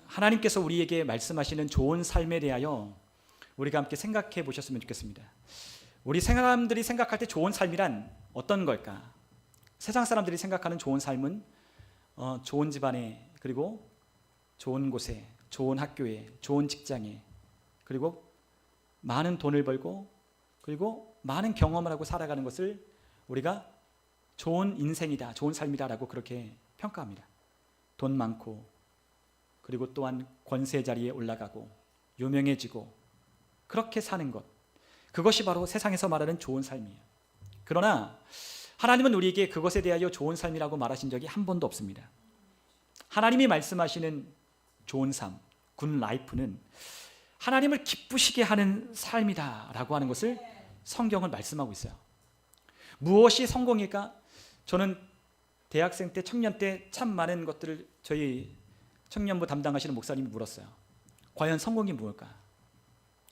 하나님께서 우리에게 말씀하시는 좋은 삶에 대하여 우리가 함께 생각해 보셨으면 좋겠습니다. 우리 사람들이 생각할 때 좋은 삶이란 어떤 걸까? 세상 사람들이 생각하는 좋은 삶은 좋은 집안에, 그리고 좋은 곳에, 좋은 학교에, 좋은 직장에, 그리고 많은 돈을 벌고, 그리고 많은 경험을 하고 살아가는 것을 우리가 좋은 인생이다, 좋은 삶이다라고 그렇게 평가합니다. 돈 많고, 그리고 또한 권세 자리에 올라가고 유명해지고 그렇게 사는 것, 그것이 바로 세상에서 말하는 좋은 삶이에요. 그러나 하나님은 우리에게 그것에 대하여 좋은 삶이라고 말하신 적이 한 번도 없습니다. 하나님이 말씀하시는 좋은 삶, 굿 라이프는 하나님을 기쁘시게 하는 삶이다라고 하는 것을 성경은 말씀하고 있어요. 무엇이 성공일까? 저는 대학생 때, 청년 때 참 많은 것들을 저희 청년부 담당하시는 목사님이 물었어요. 과연 성공이 무엇일까?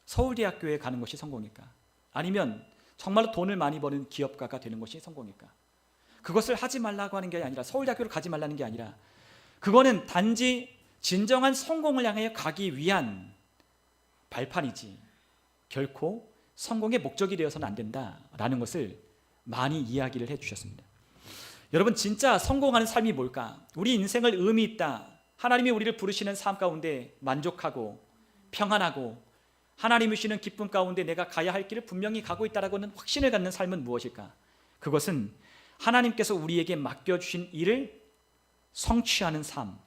서울대학교에 가는 것이 성공일까? 아니면 정말로 돈을 많이 버는 기업가가 되는 것이 성공일까? 그것을 하지 말라고 하는 게 아니라, 서울대학교를 가지 말라는 게 아니라, 그거는 단지 진정한 성공을 향해 가기 위한 발판이지 결코 성공의 목적이 되어서는 안 된다라는 것을 많이 이야기를 해주셨습니다. 여러분, 진짜 성공하는 삶이 뭘까? 우리 인생을 의미 있다, 하나님이 우리를 부르시는 삶 가운데 만족하고 평안하고 하나님이 주시는 기쁨 가운데 내가 가야 할 길을 분명히 가고 있다라고는 확신을 갖는 삶은 무엇일까? 그것은 하나님께서 우리에게 맡겨주신 일을 성취하는 삶,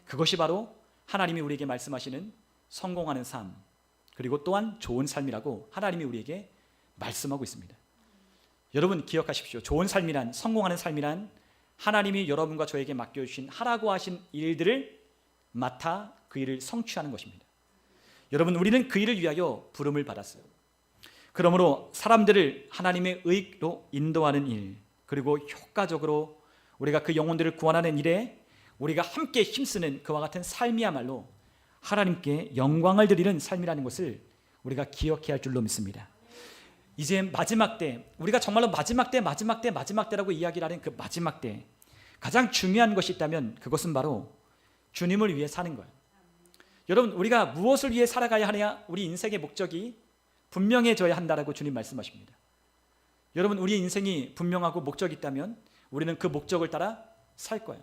그것이 바로 하나님이 우리에게 말씀하시는 성공하는 삶, 그리고 또한 좋은 삶이라고 하나님이 우리에게 말씀하고 있습니다. 여러분 기억하십시오. 좋은 삶이란, 성공하는 삶이란 하나님이 여러분과 저에게 맡겨주신, 하라고 하신 일들을 맡아 그 일을 성취하는 것입니다. 여러분, 우리는 그 일을 위하여 부름을 받았어요. 그러므로 사람들을 하나님의 의로 인도하는 일, 그리고 효과적으로 우리가 그 영혼들을 구원하는 일에 우리가 함께 힘쓰는 그와 같은 삶이야말로 하나님께 영광을 드리는 삶이라는 것을 우리가 기억해야 할 줄로 믿습니다. 이제 마지막 때, 우리가 정말로 마지막 때라고 이야기를 하는 그 마지막 때, 가장 중요한 것이 있다면 그것은 바로 주님을 위해 사는 거예요. 여러분, 우리가 무엇을 위해 살아가야 하느냐? 우리 인생의 목적이 분명해져야 한다라고 주님 말씀하십니다. 여러분, 우리 인생이 분명하고 목적이 있다면 우리는 그 목적을 따라 살 거예요.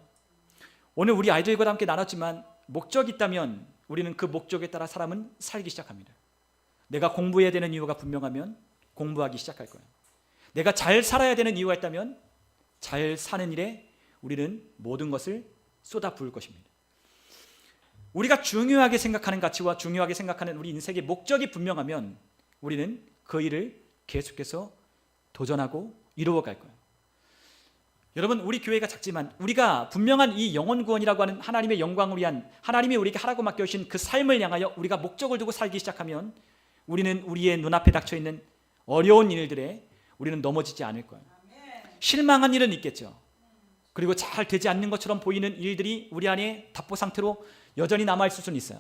오늘 우리 아이들과 함께 나눴지만, 목적이 있다면 우리는 그 목적에 따라 사람은 살기 시작합니다. 내가 공부해야 되는 이유가 분명하면 공부하기 시작할 거예요. 내가 잘 살아야 되는 이유가 있다면 잘 사는 일에 우리는 모든 것을 쏟아 부을 것입니다. 우리가 중요하게 생각하는 가치와 중요하게 생각하는 우리 인생의 목적이 분명하면 우리는 그 일을 계속해서 도전하고 이루어갈 거예요. 여러분, 우리 교회가 작지만 우리가 분명한 이 영혼 구원이라고 하는 하나님의 영광을 위한, 하나님이 우리에게 하라고 맡겨주신 그 삶을 향하여 우리가 목적을 두고 살기 시작하면 우리는 우리의 눈앞에 닥쳐있는 어려운 일들에 우리는 넘어지지 않을 거예요. 실망한 일은 있겠죠. 그리고 잘 되지 않는 것처럼 보이는 일들이 우리 안에 답보 상태로 여전히 남아있을 수는 있어요.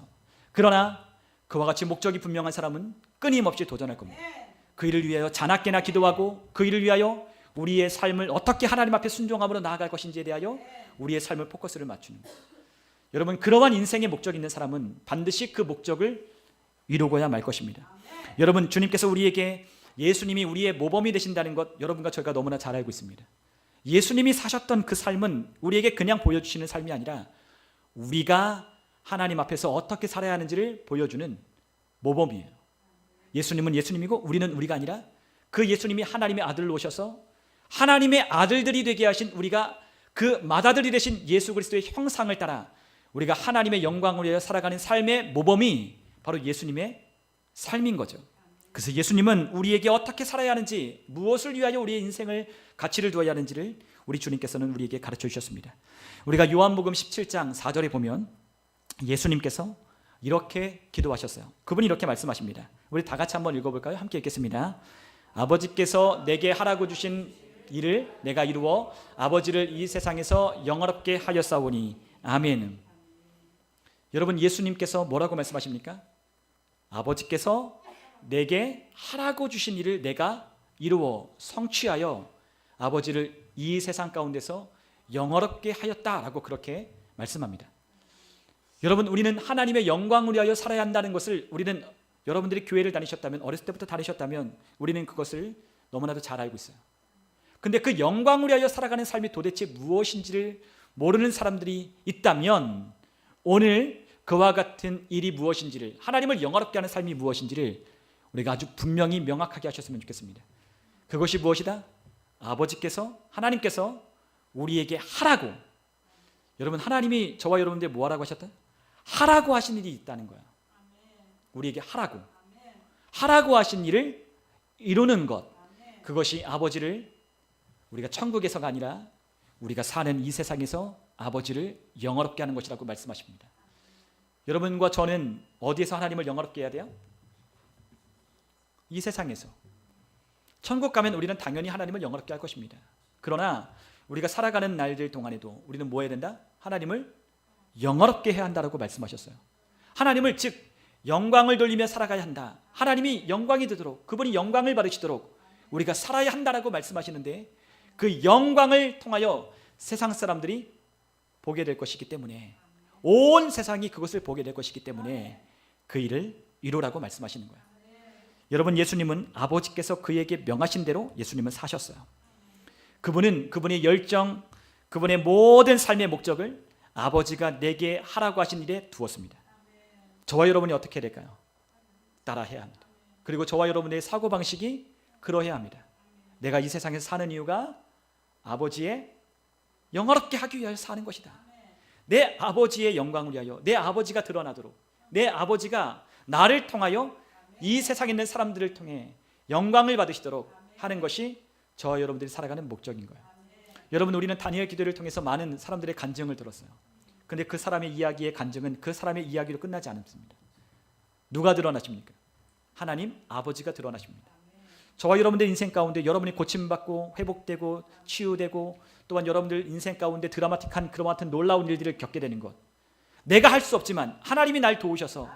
그러나 그와 같이 목적이 분명한 사람은 끊임없이 도전할 겁니다. 그 일을 위하여 자나깨나 기도하고, 그 일을 위하여 우리의 삶을 어떻게 하나님 앞에 순종함으로 나아갈 것인지에 대하여 우리의 삶을 포커스를 맞추는 거예요. 여러분, 그러한 인생의 목적이 있는 사람은 반드시 그 목적을 이루고야 말 것입니다. 여러분, 주님께서 우리에게, 예수님이 우리의 모범이 되신다는 것 여러분과 저희가 너무나 잘 알고 있습니다. 예수님이 사셨던 그 삶은 우리에게 그냥 보여주시는 삶이 아니라 우리가 하나님 앞에서 어떻게 살아야 하는지를 보여주는 모범이에요. 예수님은 예수님이고 우리는 우리가 아니라 그 예수님이 하나님의 아들로 오셔서 하나님의 아들들이 되게 하신, 우리가 그 맏아들이 되신 예수 그리스도의 형상을 따라 우리가 하나님의 영광을 위하여 살아가는 삶의 모범이 바로 예수님의 삶인 거죠. 그래서 예수님은 우리에게 어떻게 살아야 하는지, 무엇을 위하여 우리의 인생을 가치를 두어야 하는지를 우리 주님께서는 우리에게 가르쳐 주셨습니다. 우리가 요한복음 17장 4절에 보면 예수님께서 이렇게 기도하셨어요. 그분이 이렇게 말씀하십니다. 우리 다 같이 한번 읽어볼까요? 함께 읽겠습니다. 아버지께서 내게 하라고 주신 일을 내가 이루어 아버지를 이 세상에서 영화롭게 하였사오니 아멘. 여러분, 예수님께서 뭐라고 말씀하십니까? 아버지께서 내게 하라고 주신 일을 내가 이루어 성취하여 아버지를 이 세상 가운데서 영화롭게 하였다라고 그렇게 말씀합니다. 여러분, 우리는 하나님의 영광을 위하여 살아야 한다는 것을 우리는 여러분들이 교회를 다니셨다면, 어렸을 때부터 다니셨다면 우리는 그것을 너무나도 잘 알고 있어요. 근데 그 영광을 위하여 살아가는 삶이 도대체 무엇인지를 모르는 사람들이 있다면 오늘 그와 같은 일이 무엇인지를, 하나님을 영화롭게 하는 삶이 무엇인지를 우리가 아주 분명히 명확하게 하셨으면 좋겠습니다. 그것이 무엇이다? 아버지께서, 하나님께서 우리에게 하라고. 여러분, 하나님이 저와 여러분들 뭐 하라고 하셨다? 하라고 하신 일이 있다는 거야. 우리에게 하라고. 하라고 하신 일을 이루는 것, 그것이 아버지를, 우리가 천국에서가 아니라 우리가 사는 이 세상에서 아버지를 영화롭게 하는 것이라고 말씀하십니다. 여러분과 저는 어디에서 하나님을 영화롭게 해야 돼요? 이 세상에서. 천국 가면 우리는 당연히 하나님을 영화롭게 할 것입니다. 그러나 우리가 살아가는 날들 동안에도 우리는 뭐 해야 된다? 하나님을 영화롭게 해야 한다라고 말씀하셨어요. 하나님을, 즉 영광을 돌리며 살아가야 한다. 하나님이 영광이 되도록, 그분이 영광을 받으시도록 우리가 살아야 한다라고 말씀하시는데, 그 영광을 통하여 세상 사람들이 보게 될 것이기 때문에, 온 세상이 그것을 보게 될 것이기 때문에 그 일을 이루라고 말씀하시는 거예요. 여러분, 예수님은 아버지께서 그에게 명하신 대로 예수님은 사셨어요. 그분은 그분의 열정, 그분의 모든 삶의 목적을 아버지가 내게 하라고 하신 일에 두었습니다. 저와 여러분이 어떻게 해야 될까요? 따라해야 합니다. 그리고 저와 여러분의 사고방식이 그러해야 합니다. 내가 이 세상에서 사는 이유가 아버지의 영화롭게 하기 위하여 사는 것이다. 내 아버지의 영광을 위하여, 내 아버지가 드러나도록, 내 아버지가 나를 통하여 이 세상에 있는 사람들을 통해 영광을 받으시도록 하는 것이 저와 여러분들이 살아가는 목적인 거예요. 여러분, 우리는 다니엘 기도를 통해서 많은 사람들의 간증을 들었어요. 근데 그 사람의 이야기의 간증은 그 사람의 이야기로 끝나지 않습니다. 누가 드러나십니까? 하나님 아버지가 드러나십니다. 저와 여러분들 인생 가운데 여러분이 고침받고 회복되고 치유되고, 또한 여러분들 인생 가운데 드라마틱한 그런 같은 놀라운 일들을 겪게 되는 것, 내가 할 수 없지만 하나님이 날 도우셔서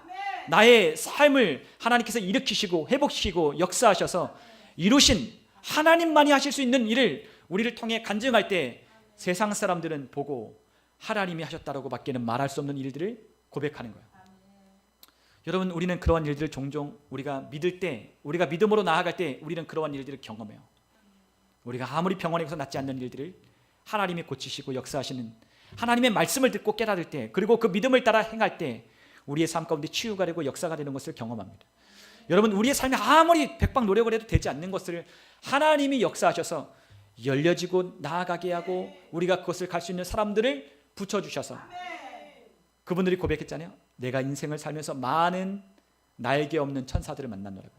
나의 삶을 하나님께서 일으키시고 회복시키고 역사하셔서 이루신, 하나님만이 하실 수 있는 일을 우리를 통해 간증할 때 세상 사람들은 보고 하나님이 하셨다라고 밖에는 말할 수 없는 일들을 고백하는 거예요. 여러분, 우리는 그러한 일들을 종종 우리가 믿을 때, 우리가 믿음으로 나아갈 때 우리는 그러한 일들을 경험해요. 우리가 아무리 병원에 가서 낫지 않는 일들을 하나님이 고치시고 역사하시는, 하나님의 말씀을 듣고 깨달을 때, 그리고 그 믿음을 따라 행할 때 우리의 삶 가운데 치유가 되고 역사가 되는 것을 경험합니다. 여러분, 우리의 삶이 아무리 백방 노력을 해도 되지 않는 것을 하나님이 역사하셔서 열려지고 나아가게 하고 우리가 그것을 갈 수 있는 사람들을 붙여주셔서, 그분들이 고백했잖아요. 내가 인생을 살면서 많은 날개 없는 천사들을 만났노라고.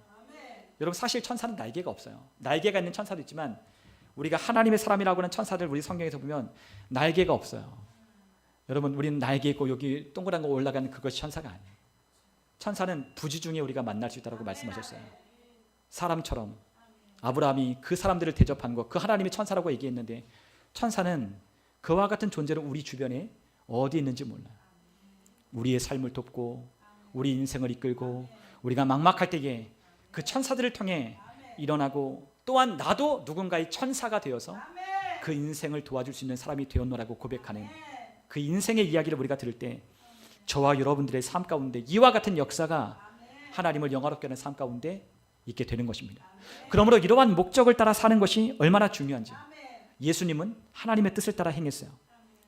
여러분, 사실 천사는 날개가 없어요. 날개가 있는 천사도 있지만 우리가 하나님의 사람이라고 하는 천사들, 우리 성경에서 보면 날개가 없어요. 여러분, 우리는 날개 있고 여기 동그란 거 올라가는 그것이 천사가 아니에요. 천사는 부지 중에 우리가 만날 수 있다고 말씀하셨어요. 사람처럼 아브라함이 그 사람들을 대접한 것, 그 하나님의 천사라고 얘기했는데, 천사는 그와 같은 존재로 우리 주변에 어디 있는지 몰라요. 우리의 삶을 돕고 우리 인생을 이끌고 우리가 막막할 때에 그 천사들을 통해 일어나고, 또한 나도 누군가의 천사가 되어서 그 인생을 도와줄 수 있는 사람이 되었노라고 고백하는 그 인생의 이야기를 우리가 들을 때 저와 여러분들의 삶 가운데 이와 같은 역사가 하나님을 영화롭게 하는 삶 가운데 있게 되는 것입니다. 그러므로 이러한 목적을 따라 사는 것이 얼마나 중요한지, 예수님은 하나님의 뜻을 따라 행했어요.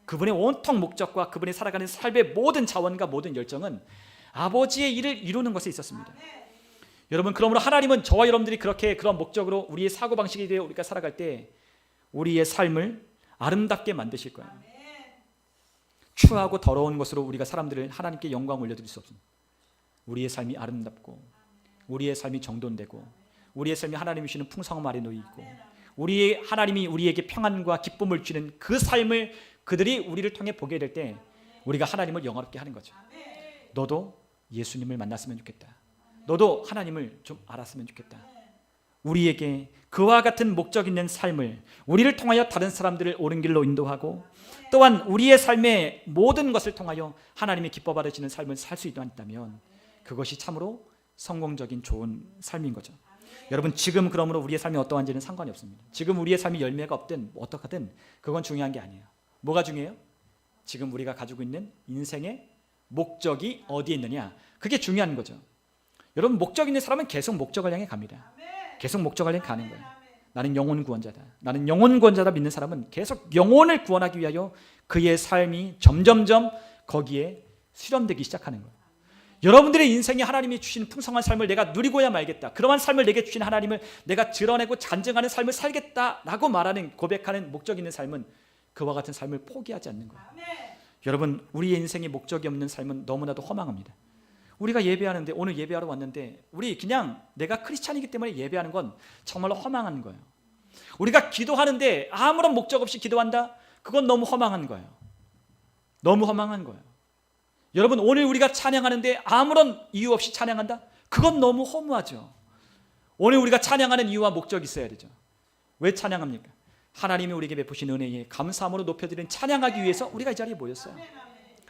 그분의 온통 목적과 그분이 살아가는 삶의 모든 자원과 모든 열정은 아버지의 일을 이루는 것에 있었습니다. 여러분, 그러므로 하나님은 저와 여러분들이 그렇게 그런 목적으로 우리의 사고방식이 되어 우리가 살아갈 때 우리의 삶을 아름답게 만드실 거예요. 추하고 더러운 것으로 우리가 사람들을 하나님께 영광 올려드릴 수 없습니다. 우리의 삶이 아름답고 우리의 삶이 정돈되고 우리의 삶이 하나님이 주시는 풍성함 아래 놓여 있고, 우리의 하나님이 우리에게 평안과 기쁨을 주는 그 삶을 그들이 우리를 통해 보게 될 때 우리가 하나님을 영화롭게 하는 거죠. 너도 예수님을 만났으면 좋겠다. 너도 하나님을 좀 알았으면 좋겠다. 우리에게 그와 같은 목적 있는 삶을, 우리를 통하여 다른 사람들을 옳은 길로 인도하고, 또한 우리의 삶의 모든 것을 통하여 하나님이 기뻐 받으시는 삶을 살 수 있다면 그것이 참으로 성공적인 좋은 삶인 거죠. 여러분, 지금 그러므로 우리의 삶이 어떠한지는 상관이 없습니다. 지금 우리의 삶이 열매가 없든 어떻게든 그건 중요한 게 아니에요. 뭐가 중요해요? 지금 우리가 가지고 있는 인생의 목적이 어디에 있느냐, 그게 중요한 거죠. 여러분, 목적 있는 사람은 계속 목적을 향해 갑니다. 계속 목적을 향해 가는 거예요. 나는 영혼 구원자다, 나는 영혼 구원자다 믿는 사람은 계속 영혼을 구원하기 위하여 그의 삶이 점점점 거기에 수렴되기 시작하는 거예요. 여러분들의 인생에 하나님이 주신 풍성한 삶을 내가 누리고야 말겠다, 그러한 삶을 내게 주신 하나님을 내가 드러내고 간증하는 삶을 살겠다라고 말하는, 고백하는 목적 있는 삶은 그와 같은 삶을 포기하지 않는 거예요. 여러분, 우리의 인생에 목적이 없는 삶은 너무나도 허망합니다. 우리가 예배하는데, 오늘 예배하러 왔는데 우리 그냥 내가 크리스찬이기 때문에 예배하는 건 정말로 허망한 거예요. 우리가 기도하는데 아무런 목적 없이 기도한다? 그건 너무 허망한 거예요. 너무 허망한 거예요. 여러분, 오늘 우리가 찬양하는데 아무런 이유 없이 찬양한다? 그건 너무 허무하죠. 오늘 우리가 찬양하는 이유와 목적이 있어야 되죠. 왜 찬양합니까? 하나님이 우리에게 베푸신 은혜에 감사함으로 높여드리는 찬양하기 위해서 우리가 이 자리에 모였어요.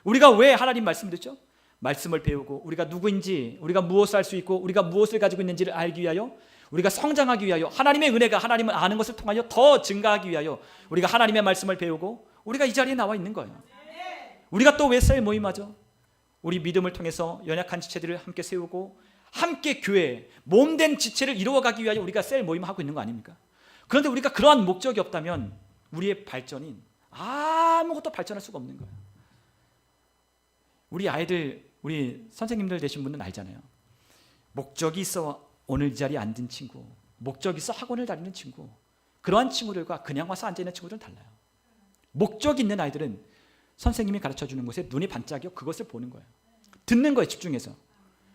우리가 왜 하나님 말씀을 듣죠? 말씀을 배우고 우리가 누구인지, 우리가 무엇을 할 수 있고 우리가 무엇을 가지고 있는지를 알기 위하여, 우리가 성장하기 위하여, 하나님의 은혜가 하나님을 아는 것을 통하여 더 증가하기 위하여 우리가 하나님의 말씀을 배우고 우리가 이 자리에 나와 있는 거예요. 우리가 또 왜 셀 모임하죠? 우리 믿음을 통해서 연약한 지체들을 함께 세우고 함께 교회, 몸된 지체를 이루어가기 위하여 우리가 셀 모임을 하고 있는 거 아닙니까? 그런데 우리가 그러한 목적이 없다면 우리의 발전인 아무것도 발전할 수가 없는 거예요. 우리 아이들, 우리 선생님들 되신 분은 알잖아요. 목적이 있어 오늘 이 자리에 앉은 친구, 목적이 있어 학원을 다니는 친구, 그러한 친구들과 그냥 와서 앉아있는 친구들은 달라요. 목적이 있는 아이들은 선생님이 가르쳐주는 곳에 눈이 반짝여 그것을 보는 거예요. 듣는 거에 집중해서.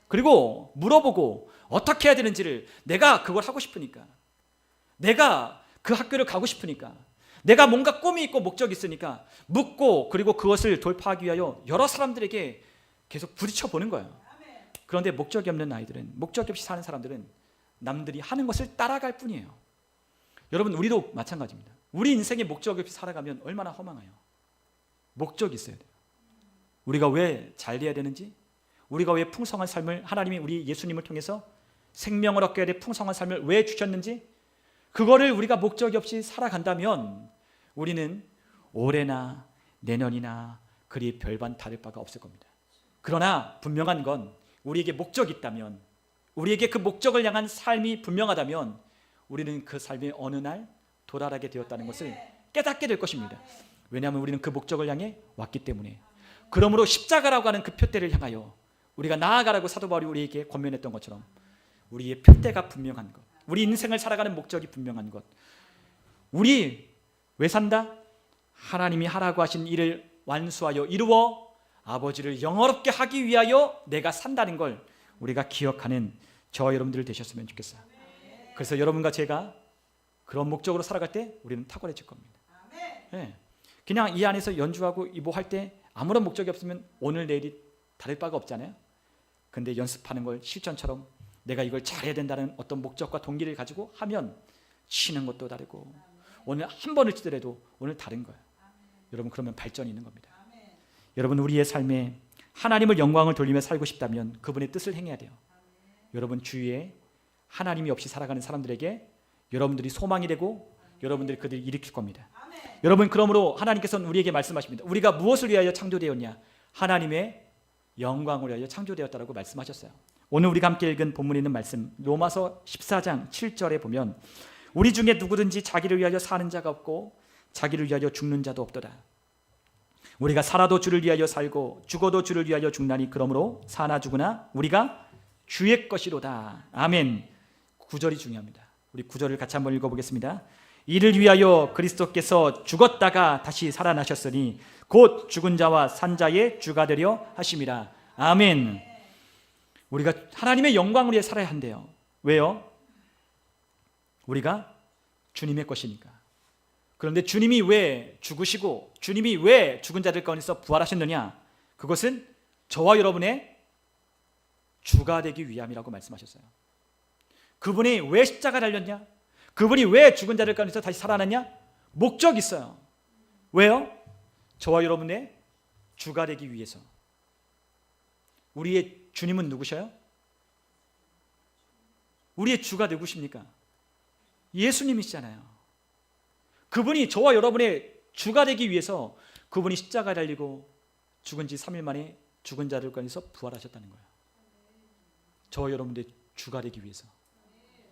그리고 물어보고 어떻게 해야 되는지를, 내가 그걸 하고 싶으니까, 내가 그 학교를 가고 싶으니까, 내가 뭔가 꿈이 있고 목적이 있으니까 묻고, 그리고 그것을 돌파하기 위하여 여러 사람들에게 계속 부딪혀 보는 거예요. 그런데 목적이 없는 아이들은, 목적이 없이 사는 사람들은 남들이 하는 것을 따라갈 뿐이에요. 여러분, 우리도 마찬가지입니다. 우리 인생에 목적이 없이 살아가면 얼마나 허망해요. 목적이 있어야 돼요. 우리가 왜 잘 돼야 되는지, 우리가 왜 풍성한 삶을, 하나님이 우리 예수님을 통해서 생명을 얻게 될 풍성한 삶을 왜 주셨는지, 그거를 우리가 목적이 없이 살아간다면 우리는 올해나 내년이나 그리 별반 다를 바가 없을 겁니다. 그러나 분명한 건, 우리에게 목적이 있다면, 우리에게 그 목적을 향한 삶이 분명하다면 우리는 그 삶이 어느 날 도달하게 되었다는 것을 깨닫게 될 것입니다. 왜냐하면 우리는 그 목적을 향해 왔기 때문에. 그러므로 십자가라고 하는 그 표대를 향하여 우리가 나아가라고 사도 바울이 우리에게 권면했던 것처럼 우리의 표대가 분명한 것, 우리 인생을 살아가는 목적이 분명한 것, 우리 왜 산다? 하나님이 하라고 하신 일을 완수하여 이루어 아버지를 영화롭게 하기 위하여 내가 산다는 걸 우리가 기억하는 저와 여러분들 되셨으면 좋겠어요. 그래서 여러분과 제가 그런 목적으로 살아갈 때 우리는 탁월해질 겁니다. 네. 그냥 이 안에서 연주하고 뭐 할 때 아무런 목적이 없으면 오늘 내일이 다를 바가 없잖아요. 근데 연습하는 걸 실전처럼 내가 이걸 잘해야 된다는 어떤 목적과 동기를 가지고 하면 치는 것도 다르고, 오늘 한 번을 치더라도 오늘 다른 거예요. 여러분, 그러면 발전이 있는 겁니다. 여러분, 우리의 삶에 하나님을 영광을 돌리며 살고 싶다면 그분의 뜻을 행해야 돼요. 여러분 주위에 하나님이 없이 살아가는 사람들에게 여러분들이 소망이 되고 여러분들이 그들을 일으킬 겁니다. 여러분, 그러므로 하나님께서는 우리에게 말씀하십니다. 우리가 무엇을 위하여 창조되었냐? 하나님의 영광을 위하여 창조되었다라고 말씀하셨어요. 오늘 우리가 함께 읽은 본문에 있는 말씀, 로마서 14장 7절에 보면 우리 중에 누구든지 자기를 위하여 사는 자가 없고 자기를 위하여 죽는 자도 없도다. 우리가 살아도 주를 위하여 살고 죽어도 주를 위하여 죽나니 그러므로 사나 죽으나 우리가 주의 것이로다. 아멘. 9절이 중요합니다. 우리 9절을 같이 한번 읽어보겠습니다. 이를 위하여 그리스도께서 죽었다가 다시 살아나셨으니 곧 죽은 자와 산 자의 주가 되려 하심이라. 아멘. 우리가 하나님의 영광을 위해 살아야 한대요. 왜요? 우리가 주님의 것이니까. 그런데 주님이 왜 죽으시고 주님이 왜 죽은 자들 가운데서 부활하셨느냐? 그것은 저와 여러분의 주가 되기 위함이라고 말씀하셨어요. 그분이 왜 십자가 달렸냐? 그분이 왜 죽은 자들 가운데서 다시 살아났냐? 목적이 있어요. 왜요? 저와 여러분의 주가 되기 위해서. 우리의 주님은 누구셔요? 우리의 주가 누구십니까? 예수님이시잖아요. 그분이 저와 여러분의 주가 되기 위해서 그분이 십자가에 달리고 죽은 지 3일 만에 죽은 자들 가운데서 부활하셨다는 거예요. 저와 여러분들의 주가 되기 위해서.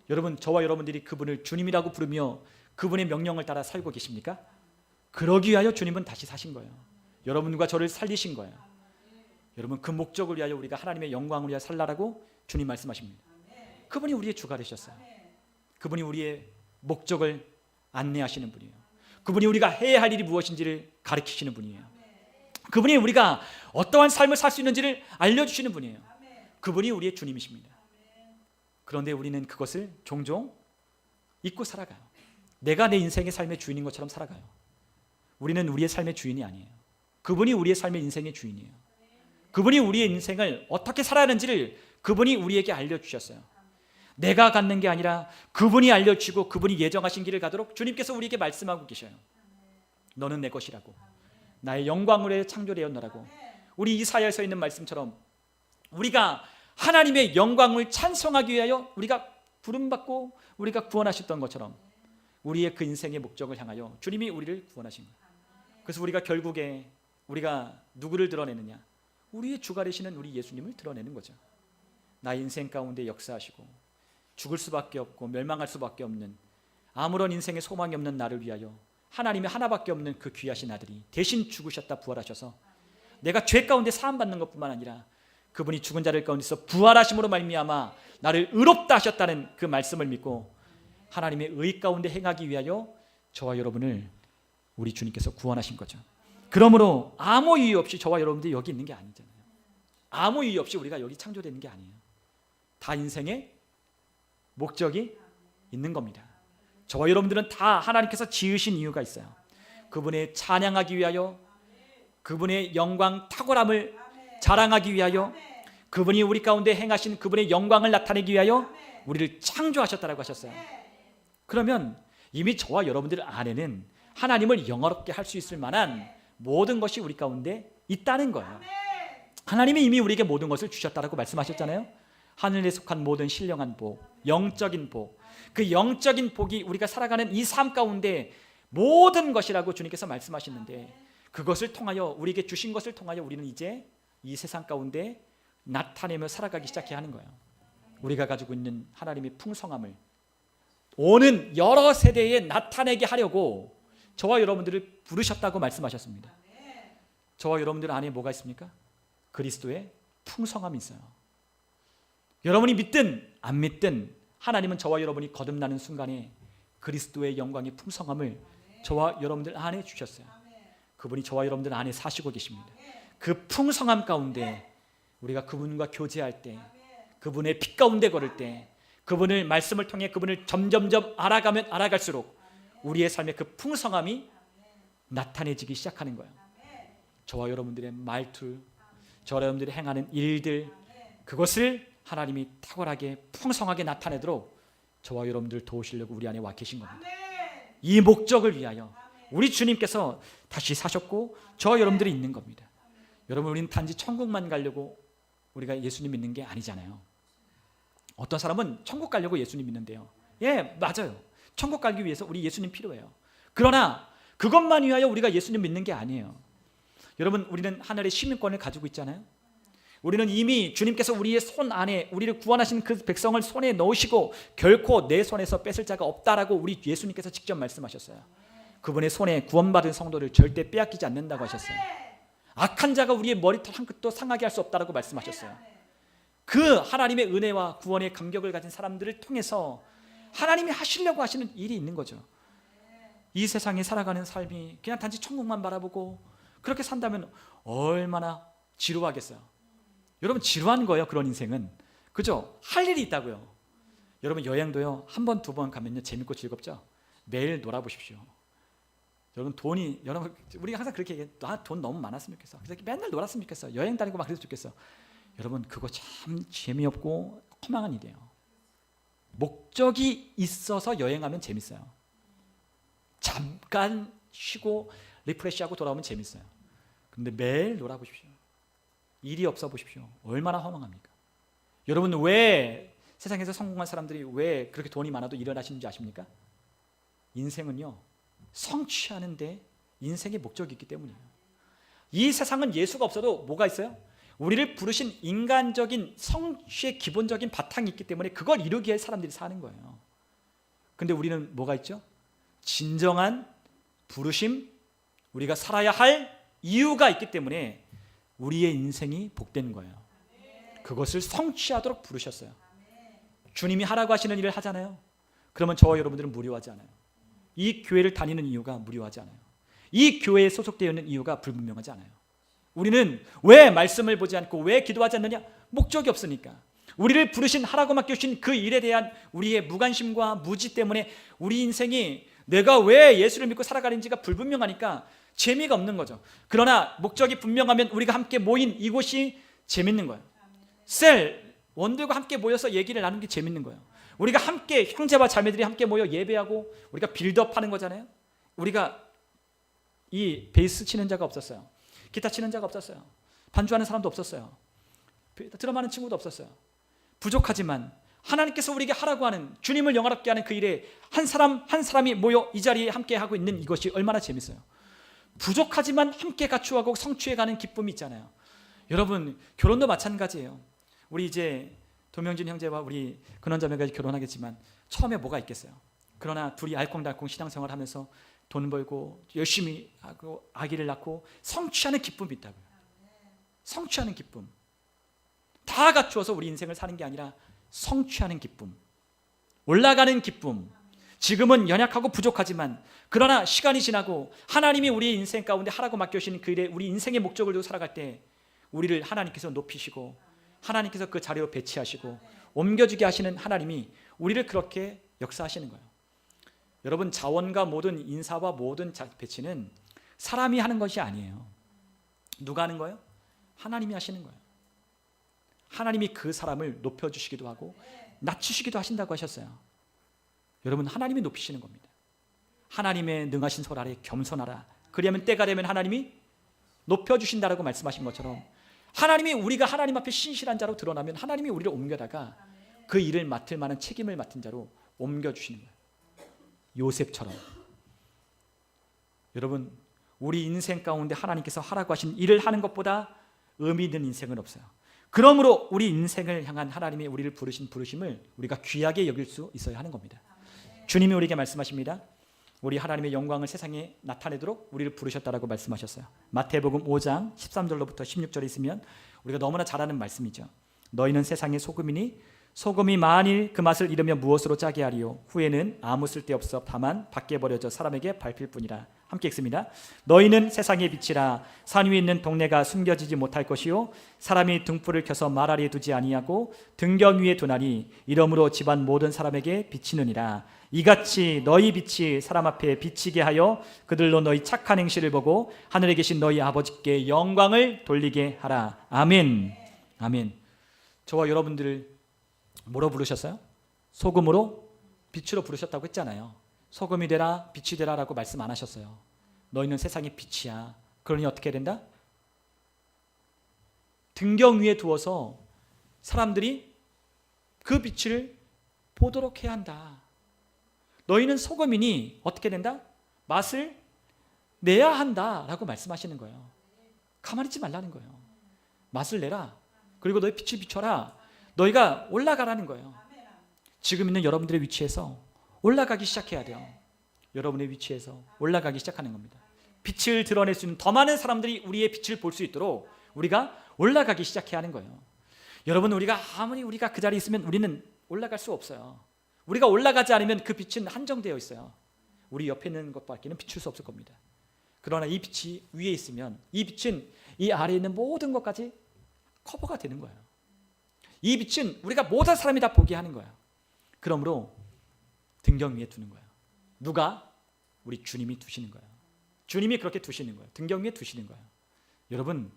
여러분, 저와 여러분들이 그분을 주님이라고 부르며 그분의 명령을 따라 살고 계십니까? 그러기 위하여 주님은 다시 사신 거예요. 여러분과 저를 살리신 거예요. 여러분, 그 목적을 위하여 우리가 하나님의 영광을 위하여 살라라고 주님 말씀하십니다. 그분이 우리의 주가 되셨어요. 그분이 우리의 목적을 안내하시는 분이에요. 그분이 우리가 해야 할 일이 무엇인지를 가르치시는 분이에요. 그분이 우리가 어떠한 삶을 살 수 있는지를 알려주시는 분이에요. 그분이 우리의 주님이십니다. 그런데 우리는 그것을 종종 잊고 살아가요. 내가 내 인생의 삶의 주인인 것처럼 살아가요. 우리는 우리의 삶의 주인이 아니에요. 그분이 우리의 삶의 인생의 주인이에요. 그분이 우리의 인생을 어떻게 살아야 하는지를 그분이 우리에게 알려주셨어요. 내가 갖는 게 아니라 그분이 알려주시고 그분이 예정하신 길을 가도록 주님께서 우리에게 말씀하고 계셔요. 너는 내 것이라고, 나의 영광으로 해 창조되었노라고. 우리 이사야에 있는 말씀처럼 우리가 하나님의 영광을 찬송하기 위하여 우리가 부름받고 우리가 구원하셨던 것처럼 우리의 그 인생의 목적을 향하여 주님이 우리를 구원하신 거예요. 그래서 우리가 결국에 우리가 누구를 드러내느냐? 우리의 주가 되시는 우리 예수님을 드러내는 거죠. 나의 인생 가운데 역사하시고 죽을 수밖에 없고 멸망할 수밖에 없는, 아무런 인생에 소망이 없는 나를 위하여 하나님의 하나밖에 없는 그 귀하신 아들이 대신 죽으셨다 부활하셔서 내가 죄 가운데 사함받는 것뿐만 아니라 그분이 죽은 자들 가운데서 부활하심으로 말미암아 나를 의롭다 하셨다는 그 말씀을 믿고 하나님의 의 가운데 행하기 위하여 저와 여러분을 우리 주님께서 구원하신 거죠. 그러므로 아무 이유 없이 저와 여러분들이 여기 있는 게 아니잖아요. 아무 이유 없이 우리가 여기 창조되는 게 아니에요. 다 인생의 목적이 있는 겁니다. 저와 여러분들은 다 하나님께서 지으신 이유가 있어요. 그분의 찬양하기 위하여, 그분의 영광 탁월함을 자랑하기 위하여, 그분이 우리 가운데 행하신 그분의 영광을 나타내기 위하여 우리를 창조하셨다라고 하셨어요. 그러면 이미 저와 여러분들 안에는 하나님을 영화롭게 할 수 있을 만한 모든 것이 우리 가운데 있다는 거예요. 하나님이 이미 우리에게 모든 것을 주셨다라고 말씀하셨잖아요. 하늘에 속한 모든 신령한 복, 영적인 복, 그 영적인 복이 우리가 살아가는 이 삶 가운데 모든 것이라고 주님께서 말씀하시는데, 그것을 통하여 우리에게 주신 것을 통하여 우리는 이제 이 세상 가운데 나타내며 살아가기 시작해야 하는 거예요. 우리가 가지고 있는 하나님의 풍성함을 오는 여러 세대에 나타내게 하려고 저와 여러분들을 부르셨다고 말씀하셨습니다. 저와 여러분들 안에 뭐가 있습니까? 그리스도의 풍성함이 있어요. 여러분이 믿든 안 믿든 하나님은 저와 여러분이 거듭나는 순간에 그리스도의 영광의 풍성함을 저와 여러분들 안에 주셨어요. 그분이 저와 여러분들 안에 사시고 계십니다. 그 풍성함 가운데 우리가 그분과 교제할 때, 그분의 빛 가운데 걸을 때, 그분을 말씀을 통해 그분을 점점점 알아가면 알아갈수록 우리의 삶의 그 풍성함이 나타내지기 시작하는 거예요. 저와 여러분들의 말투, 저와 여러분들이 행하는 일들, 그것을 하나님이 탁월하게 풍성하게 나타내도록 저와 여러분들 도우시려고 우리 안에 와 계신 겁니다. 이 목적을 위하여 우리 주님께서 다시 사셨고 저와 여러분들이 있는 겁니다. 여러분, 우리는 단지 천국만 가려고 우리가 예수님 믿는 게 아니잖아요. 어떤 사람은 천국 가려고 예수님 믿는데요. 예, 맞아요. 천국 가기 위해서 우리 예수님 필요해요. 그러나 그것만 위하여 우리가 예수님 믿는 게 아니에요. 여러분, 우리는 하늘의 시민권을 가지고 있잖아요. 우리는 이미 주님께서 우리의 손 안에 우리를 구원하신 그 백성을 손에 넣으시고 결코 내 손에서 뺏을 자가 없다라고 우리 예수님께서 직접 말씀하셨어요. 그분의 손에 구원받은 성도를 절대 빼앗기지 않는다고 하셨어요. 악한 자가 우리의 머리털 한 끗도 상하게 할 수 없다라고 말씀하셨어요. 그 하나님의 은혜와 구원의 감격을 가진 사람들을 통해서 하나님이 하시려고 하시는 일이 있는 거죠. 이 세상에 살아가는 삶이 그냥 단지 천국만 바라보고 그렇게 산다면 얼마나 지루하겠어요. 여러분, 지루한 거예요. 그런 인생은. 그죠? 할 일이 있다고요. 여러분, 여행도요, 한 번, 두 번 가면요 재밌고 즐겁죠? 매일 놀아보십시오. 여러분, 여러분, 우리가 항상 그렇게 얘기해요. 나 돈 너무 많았으면 좋겠어. 그래서 맨날 놀았으면 좋겠어. 여행 다니고 막 그랬으면 좋겠어. 여러분, 그거 참 재미없고 허망한 일이에요. 목적이 있어서 여행하면 재밌어요. 잠깐 쉬고 리프레시하고 돌아오면 재밌어요. 근데 매일 놀아보십시오. 일이 없어 보십시오. 얼마나 허망합니까? 여러분, 왜 세상에서 성공한 사람들이 왜 그렇게 돈이 많아도 일어나시는지 아십니까? 인생은요, 성취하는데 인생의 목적이 있기 때문이에요. 이 세상은 예수가 없어도 뭐가 있어요? 우리를 부르신 인간적인 성취의 기본적인 바탕이 있기 때문에 그걸 이루기 위해 사람들이 사는 거예요. 근데 우리는 뭐가 있죠? 진정한 부르심, 우리가 살아야 할 이유가 있기 때문에 우리의 인생이 복된 거예요. 그것을 성취하도록 부르셨어요. 주님이 하라고 하시는 일을 하잖아요. 그러면 저와 여러분들은 무료하지 않아요. 이 교회를 다니는 이유가 무료하지 않아요. 이 교회에 소속되어 있는 이유가 불분명하지 않아요. 우리는 왜 말씀을 보지 않고 왜 기도하지 않느냐? 목적이 없으니까. 우리를 부르신 하라고 맡겨주신 그 일에 대한 우리의 무관심과 무지 때문에 우리 인생이 내가 왜 예수를 믿고 살아가는지가 불분명하니까 재미가 없는 거죠. 그러나 목적이 분명하면 우리가 함께 모인 이곳이 재밌는 거예요. 셀 원들과 함께 모여서 얘기를 나누는 게 재밌는 거예요. 우리가 함께 형제와 자매들이 함께 모여 예배하고 우리가 빌드업하는 거잖아요. 우리가 이 베이스 치는 자가 없었어요. 기타 치는 자가 없었어요. 반주하는 사람도 없었어요. 드럼하는 친구도 없었어요. 부족하지만 하나님께서 우리에게 하라고 하는 주님을 영화롭게 하는 그 일에 한 사람 한 사람이 모여 이 자리에 함께 하고 있는 이것이 얼마나 재밌어요. 부족하지만 함께 갖추어가고 성취해가는 기쁨이 있잖아요. 여러분 결혼도 마찬가지예요. 우리 이제 도명진 형제와 우리 근원자매가 결혼하겠지만 처음에 뭐가 있겠어요. 그러나 둘이 알콩달콩 신앙생활 하면서 돈 벌고 열심히 하고 아기를 낳고 성취하는 기쁨이 있다고요. 성취하는 기쁨. 다 갖추어서 우리 인생을 사는 게 아니라 성취하는 기쁨, 올라가는 기쁨. 지금은 연약하고 부족하지만 그러나 시간이 지나고 하나님이 우리의 인생 가운데 하라고 맡겨주신 그 일에 우리 인생의 목적을 두고 살아갈 때 우리를 하나님께서 높이시고 하나님께서 그 자리로 배치하시고 옮겨주게 하시는 하나님이 우리를 그렇게 역사하시는 거예요. 여러분 자원과 모든 인사와 모든 배치는 사람이 하는 것이 아니에요. 누가 하는 거예요? 하나님이 하시는 거예요. 하나님이 그 사람을 높여주시기도 하고 낮추시기도 하신다고 하셨어요. 여러분 하나님이 높이시는 겁니다. 하나님의 능하신 손 아래 겸손하라. 그리하면 때가 되면 하나님이 높여주신다라고 말씀하신 것처럼 하나님이 우리가 하나님 앞에 신실한 자로 드러나면 하나님이 우리를 옮겨다가 그 일을 맡을 만한 책임을 맡은 자로 옮겨주시는 거예요. 요셉처럼. 여러분 우리 인생 가운데 하나님께서 하라고 하신 일을 하는 것보다 의미 있는 인생은 없어요. 그러므로 우리 인생을 향한 하나님이 우리를 부르신 부르심을 우리가 귀하게 여길 수 있어야 하는 겁니다. 주님이 우리에게 말씀하십니다. 우리 하나님의 영광을 세상에 나타내도록 우리를 부르셨다라고 말씀하셨어요. 마태복음 5장 13절로부터 16절에 있으면 우리가 너무나 잘 아는 말씀이죠. 너희는 세상의 소금이니 소금이 만일 그 맛을 잃으면 무엇으로 짜게 하리요 후에는 아무 쓸데없어 다만 밖에 버려져 사람에게 밟힐 뿐이라. 함께 읽습니다. 너희는 세상의 빛이라. 산 위에 있는 동네가 숨겨지지 못할 것이요 사람이 등불을 켜서 말 아래에 두지 아니하고 등경 위에 두나니 이러므로 집안 모든 사람에게 비치느니라. 이같이 너희 빛이 사람 앞에 비치게 하여 그들로 너희 착한 행실을 보고 하늘에 계신 너희 아버지께 영광을 돌리게 하라. 아멘. 아멘. 저와 여러분들을 뭐로 부르셨어요? 소금으로 빛으로 부르셨다고 했잖아요. 소금이 되라 빛이 되라라고 말씀 안 하셨어요. 너희는 세상의 빛이야. 그러니 어떻게 된다? 등경 위에 두어서 사람들이 그 빛을 보도록 해야 한다. 너희는 소금이니 어떻게 된다? 맛을 내야 한다라고 말씀하시는 거예요. 가만히 있지 말라는 거예요. 맛을 내라. 그리고 너희 빛을 비춰라. 너희가 올라가라는 거예요. 지금 있는 여러분들의 위치에서 올라가기 시작해야 돼요. 여러분의 위치에서 올라가기 시작하는 겁니다. 빛을 드러낼 수 있는 더 많은 사람들이 우리의 빛을 볼 수 있도록 우리가 올라가기 시작해야 하는 거예요. 여러분 우리가 아무리 우리가 그 자리에 있으면 우리는 올라갈 수 없어요. 우리가 올라가지 않으면 그 빛은 한정되어 있어요. 우리 옆에 있는 것밖에는 비출 수 없을 겁니다. 그러나 이 빛이 위에 있으면 이 빛은 이 아래에 있는 모든 것까지 커버가 되는 거예요. 이 빛은 우리가 모든 사람이 다 보게 하는 거예요. 그러므로 등경 위에 두는 거예요. 누가? 우리 주님이 두시는 거예요. 주님이 그렇게 두시는 거예요. 등경 위에 두시는 거예요. 여러분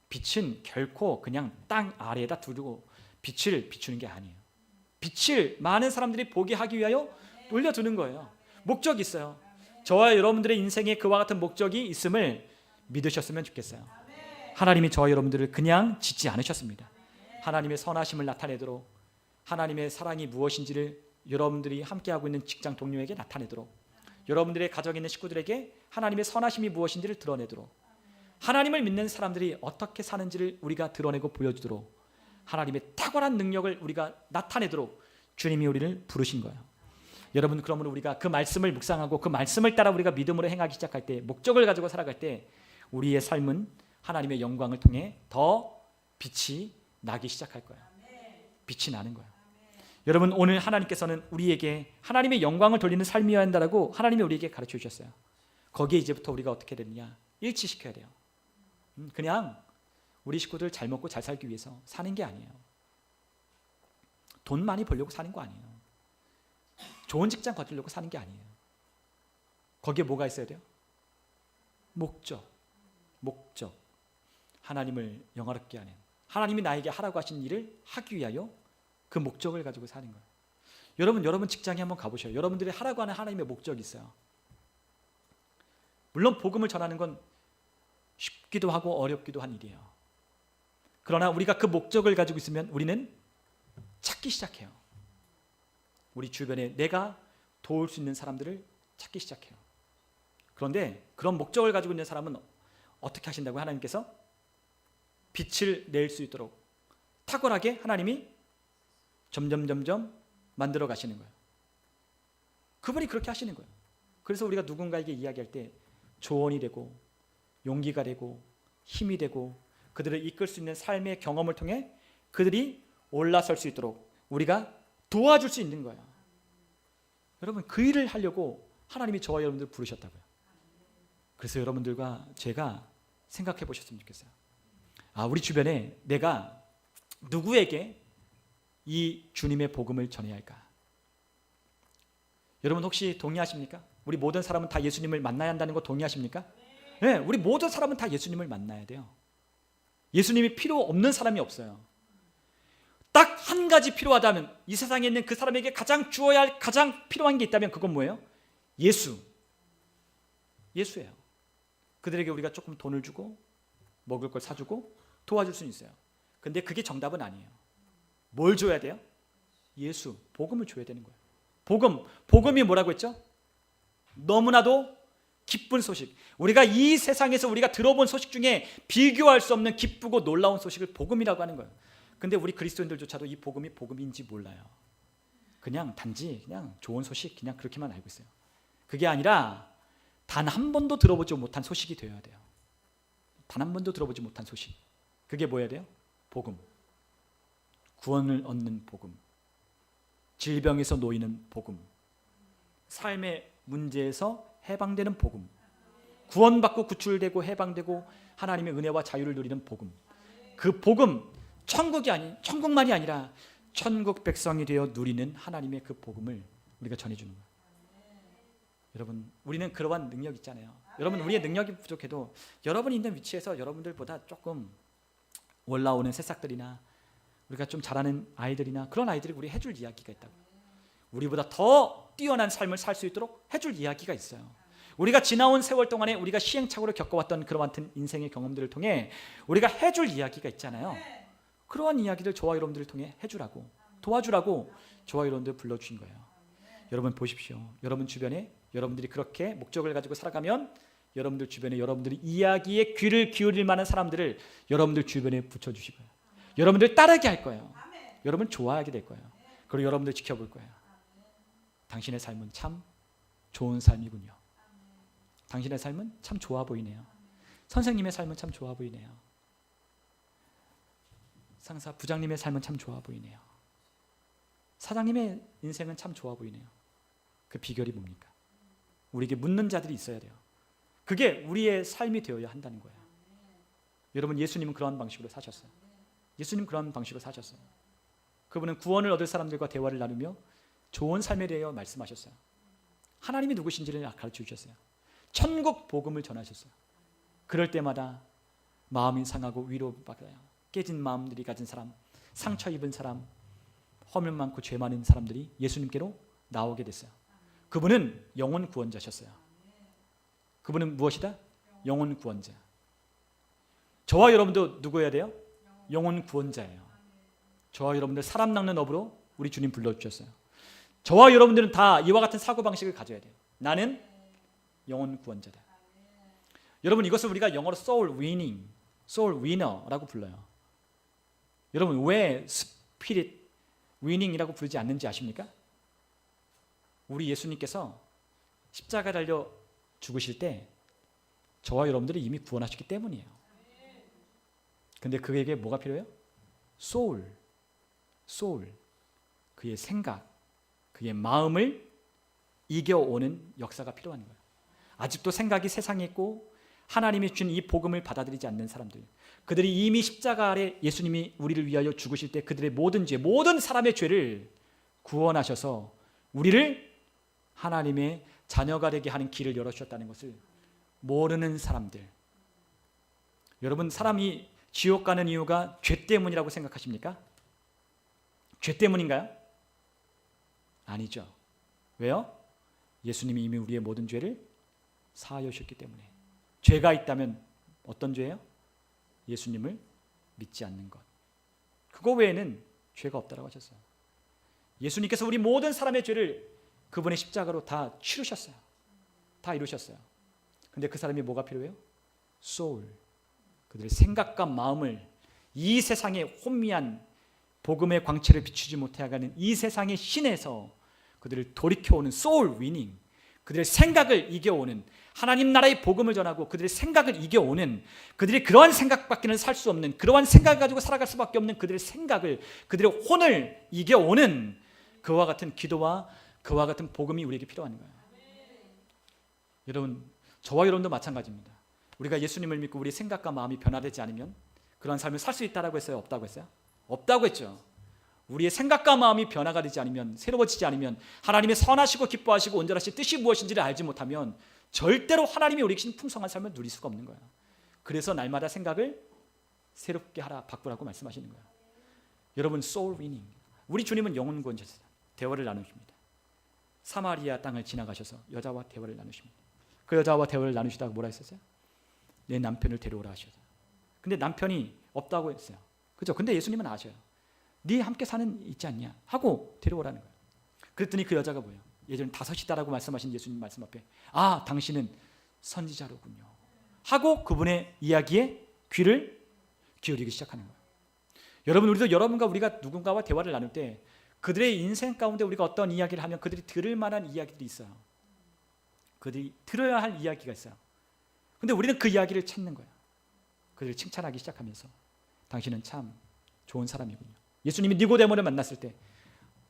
빛은 결코 그냥 땅 아래에다 두고 빛을 비추는 게 아니에요. 빛을 많은 사람들이 보게 하기 위하여 올려두는 거예요. 목적이 있어요. 저와 여러분들의 인생에 그와 같은 목적이 있음을 믿으셨으면 좋겠어요. 하나님이 저와 여러분들을 그냥 짓지 않으셨습니다. 하나님의 선하심을 나타내도록 하나님의 사랑이 무엇인지를 여러분들이 함께하고 있는 직장 동료에게 나타내도록 여러분들의 가정에 있는 식구들에게 하나님의 선하심이 무엇인지를 드러내도록 하나님을 믿는 사람들이 어떻게 사는지를 우리가 드러내고 보여주도록 하나님의 탁월한 능력을 우리가 나타내도록 주님이 우리를 부르신 거예요. 여러분, 그러므로 우리가 그 말씀을 묵상하고 그 말씀을 따라 우리가 믿음으로 행하기 시작할 때, 목적을 가지고 살아갈 때 우리의 삶은 하나님의 영광을 통해 더 빛이 나기 시작할 거예요. 빛이 나는 거예요. 여러분, 오늘 하나님께서는 우리에게 하나님의 영광을 돌리는 삶이어야 한다고 하나님이 우리에게 가르쳐 주셨어요. 거기에 이제부터 우리가 어떻게 되느냐? 일치시켜야 돼요. 그냥 우리 식구들 잘 먹고 잘 살기 위해서 사는 게 아니에요. 돈 많이 벌려고 사는 거 아니에요. 좋은 직장 거두려고 사는 게 아니에요. 거기에 뭐가 있어야 돼요? 목적. 하나님을 영화롭게 하는, 하나님이 나에게 하라고 하신 일을 하기 위하여 그 목적을 가지고 사는 거예요. 여러분 직장에 한번 가보셔요. 여러분들이 하라고 하는 하나님의 목적이 있어요. 물론 복음을 전하는 건 쉽기도 하고 어렵기도 한 일이에요. 그러나 우리가 그 목적을 가지고 있으면 우리는 찾기 시작해요. 우리 주변에 내가 도울 수 있는 사람들을 찾기 시작해요. 그런데 그런 목적을 가지고 있는 사람은 어떻게 하신다고? 하나님께서 빛을 낼 수 있도록 탁월하게 하나님이 점점 만들어 가시는 거예요. 그분이 그렇게 하시는 거예요. 그래서 우리가 누군가에게 이야기할 때 조언이 되고 용기가 되고 힘이 되고 그들을 이끌 수 있는 삶의 경험을 통해 그들이 올라설 수 있도록 우리가 도와줄 수 있는 거예요. 여러분, 그 일을 하려고 하나님이 저와 여러분들을 부르셨다고요. 그래서 여러분들과 제가 생각해 보셨으면 좋겠어요. 우리 주변에 내가 누구에게 이 주님의 복음을 전해야 할까? 여러분 혹시 동의하십니까? 우리 모든 사람은 다 예수님을 만나야 한다는 거 동의하십니까? 네, 우리 모든 사람은 다 예수님을 만나야 돼요. 예수님이 필요 없는 사람이 없어요. 딱 한 가지 필요하다면, 이 세상에 있는 그 사람에게 가장 주어야 할, 가장 필요한 게 있다면 그건 뭐예요? 예수예요. 그들에게 우리가 조금 돈을 주고 먹을 걸 사주고 도와줄 수는 있어요. 근데 그게 정답은 아니에요. 뭘 줘야 돼요? 예수, 복음을 줘야 되는 거예요. 복음이 뭐라고 했죠? 너무나도 기쁜 소식. 우리가 이 세상에서 우리가 들어본 소식 중에 비교할 수 없는 기쁘고 놀라운 소식을 복음이라고 하는 거예요. 근데 우리 그리스도인들조차도 이 복음이 복음인지 몰라요. 단지 좋은 소식, 그냥 그렇게만 알고 있어요. 그게 아니라 단 한 번도 들어보지 못한 소식이 되어야 돼요. 단 한 번도 들어보지 못한 소식. 그게 뭐여야 돼요? 복음. 구원을 얻는 복음. 질병에서 놓이는 복음. 삶의 문제에서 해방되는 복음. 구원받고 구출되고 해방되고 하나님의 은혜와 자유를 누리는 복음. 그 복음, 천국만이 아니라 천국 백성이 되어 누리는 하나님의 그 복음을 우리가 전해주는 거예요. 여러분, 우리는 그러한 능력 있잖아요. 여러분, 우리의 능력이 부족해도 여러분이 있는 위치에서 여러분들보다 조금 올라오는 새싹들이나 우리가 좀 잘하는 아이들이나 그런 아이들이 우리 해줄 이야기가 있다고. 우리보다 더 뛰어난 삶을 살 수 있도록 해줄 이야기가 있어요. 우리가 지나온 세월 동안에 우리가 시행착오를 겪어왔던 그런 같은 인생의 경험들을 통해 우리가 해줄 이야기가 있잖아요. 그러한 이야기를 저와 여러분들을 통해 해주라고, 도와주라고 저와 여러분들 불러주신 거예요. 여러분 보십시오. 여러분 주변에 여러분들이 그렇게 목적을 가지고 살아가면 여러분들 주변에 여러분들이 이야기에 귀를 기울일 만한 사람들을 여러분들 주변에 붙여주시고요. 여러분들 따르게 할 거예요. 여러분 좋아하게 될 거예요. 그리고 여러분들 지켜볼 거예요. 당신의 삶은 참 좋은 삶이군요. 당신의 삶은 참 좋아 보이네요. 선생님의 삶은 참 좋아 보이네요. 상사, 부장님의 삶은 참 좋아 보이네요. 사장님의 인생은 참 좋아 보이네요. 그 비결이 뭡니까? 우리에게 묻는 자들이 있어야 돼요. 그게 우리의 삶이 되어야 한다는 거예요. 여러분, 예수님은 그런 방식으로 사셨어요. 예수님 그런 방식으로 사셨어요. 그분은 구원을 얻을 사람들과 대화를 나누며 좋은 삶에 대해 말씀하셨어요. 하나님이 누구신지를 가르쳐 주셨어요. 천국 복음을 전하셨어요. 그럴 때마다 마음이 상하고 위로받아요. 깨진 마음들이 가진 사람, 상처 입은 사람, 허물 많고 죄 많은 사람들이 예수님께로 나오게 됐어요. 그분은 영혼 구원자셨어요. 그분은 무엇이다? 영혼 구원자. 저와 여러분도 누구여야 돼요? 영혼 구원자예요. 저와 여러분들 사람 낚는 업으로 우리 주님 불러주셨어요. 저와 여러분들은 다 이와 같은 사고방식을 가져야 돼요. 나는 영혼 구원자다. 여러분 이것을 우리가 영어로 soul winning, soul winner라고 불러요. 여러분 왜 spirit winning이라고 부르지 않는지 아십니까? 우리 예수님께서 십자가 달려 죽으실 때 저와 여러분들이 이미 구원하셨기 때문이에요. 근데 그에게 뭐가 필요해요? soul, 그의 생각, 그의 마음을 이겨오는 역사가 필요한 거예요. 아직도 생각이 세상에 있고 하나님이 준 이 복음을 받아들이지 않는 사람들, 그들이 이미 십자가 아래 예수님이 우리를 위하여 죽으실 때 그들의 모든 죄, 모든 사람의 죄를 구원하셔서 우리를 하나님의 자녀가 되게 하는 길을 열어주셨다는 것을 모르는 사람들. 여러분 사람이 지옥 가는 이유가 죄 때문이라고 생각하십니까? 죄 때문인가요? 아니죠. 왜요? 예수님이 이미 우리의 모든 죄를 사하여 주셨기 때문에. 죄가 있다면 어떤 죄예요? 예수님을 믿지 않는 것. 그거 외에는 죄가 없다고 하셨어요. 예수님께서 우리 모든 사람의 죄를 그분의 십자가로 다 치르셨어요. 다 이루셨어요. 근데 그 사람이 뭐가 필요해요? soul, 그들의 생각과 마음을 이 세상의 혼미한 복음의 광채를 비추지 못해가는 이 세상의 신에서 그들을 돌이켜오는 soul winning, 그들의 생각을 이겨오는, 하나님 나라의 복음을 전하고 그들의 생각을 이겨오는, 그들이 그러한 생각밖에는 살 수 없는, 그러한 생각을 가지고 살아갈 수밖에 없는 그들의 생각을, 그들의 혼을 이겨오는 그와 같은 기도와 그와 같은 복음이 우리에게 필요한 거예요. 여러분 저와 여러분도 마찬가지입니다. 우리가 예수님을 믿고 우리 생각과 마음이 변화되지 않으면 그런 삶을 살 수 있다고 했어요? 없다고 했어요? 없다고 했죠. 우리의 생각과 마음이 변화가 되지 않으면, 새로워지지 않으면, 하나님의 선하시고 기뻐하시고 온전하신 뜻이 무엇인지를 알지 못하면 절대로 하나님이 우리에게 주신 풍성한 삶을 누릴 수가 없는 거예요. 그래서 날마다 생각을 새롭게 하라, 바꾸라고 말씀하시는 거예요. 여러분 soul winning, 우리 주님은 영혼 구원자세요. 대화를 나누십니다. 사마리아 땅을 지나가셔서 여자와 대화를 나누십니다. 그 여자와 대화를 나누시다가 뭐라 했었어요? 내 남편을 데려오라 하셔서. 근데 남편이 없다고 했어요. 그죠? 근데 예수님은 아셔요. 네 함께 사는 있지 않냐 하고 데려오라는 거예요. 그랬더니 그 여자가 뭐예요? 예전에 5이다라고 말씀하신 예수님 말씀 앞에 아 당신은 선지자로군요 하고 그분의 이야기에 귀를 기울이기 시작하는 거예요. 여러분 우리도 여러분과 우리가 누군가와 대화를 나눌 때 그들의 인생 가운데 우리가 어떤 이야기를 하면 그들이 들을 만한 이야기들이 있어요. 그들이 들어야 할 이야기가 있어요. 근데 우리는 그 이야기를 찾는 거예요. 그들을 칭찬하기 시작하면서 당신은 참 좋은 사람이군요. 예수님이 니고데모를 만났을 때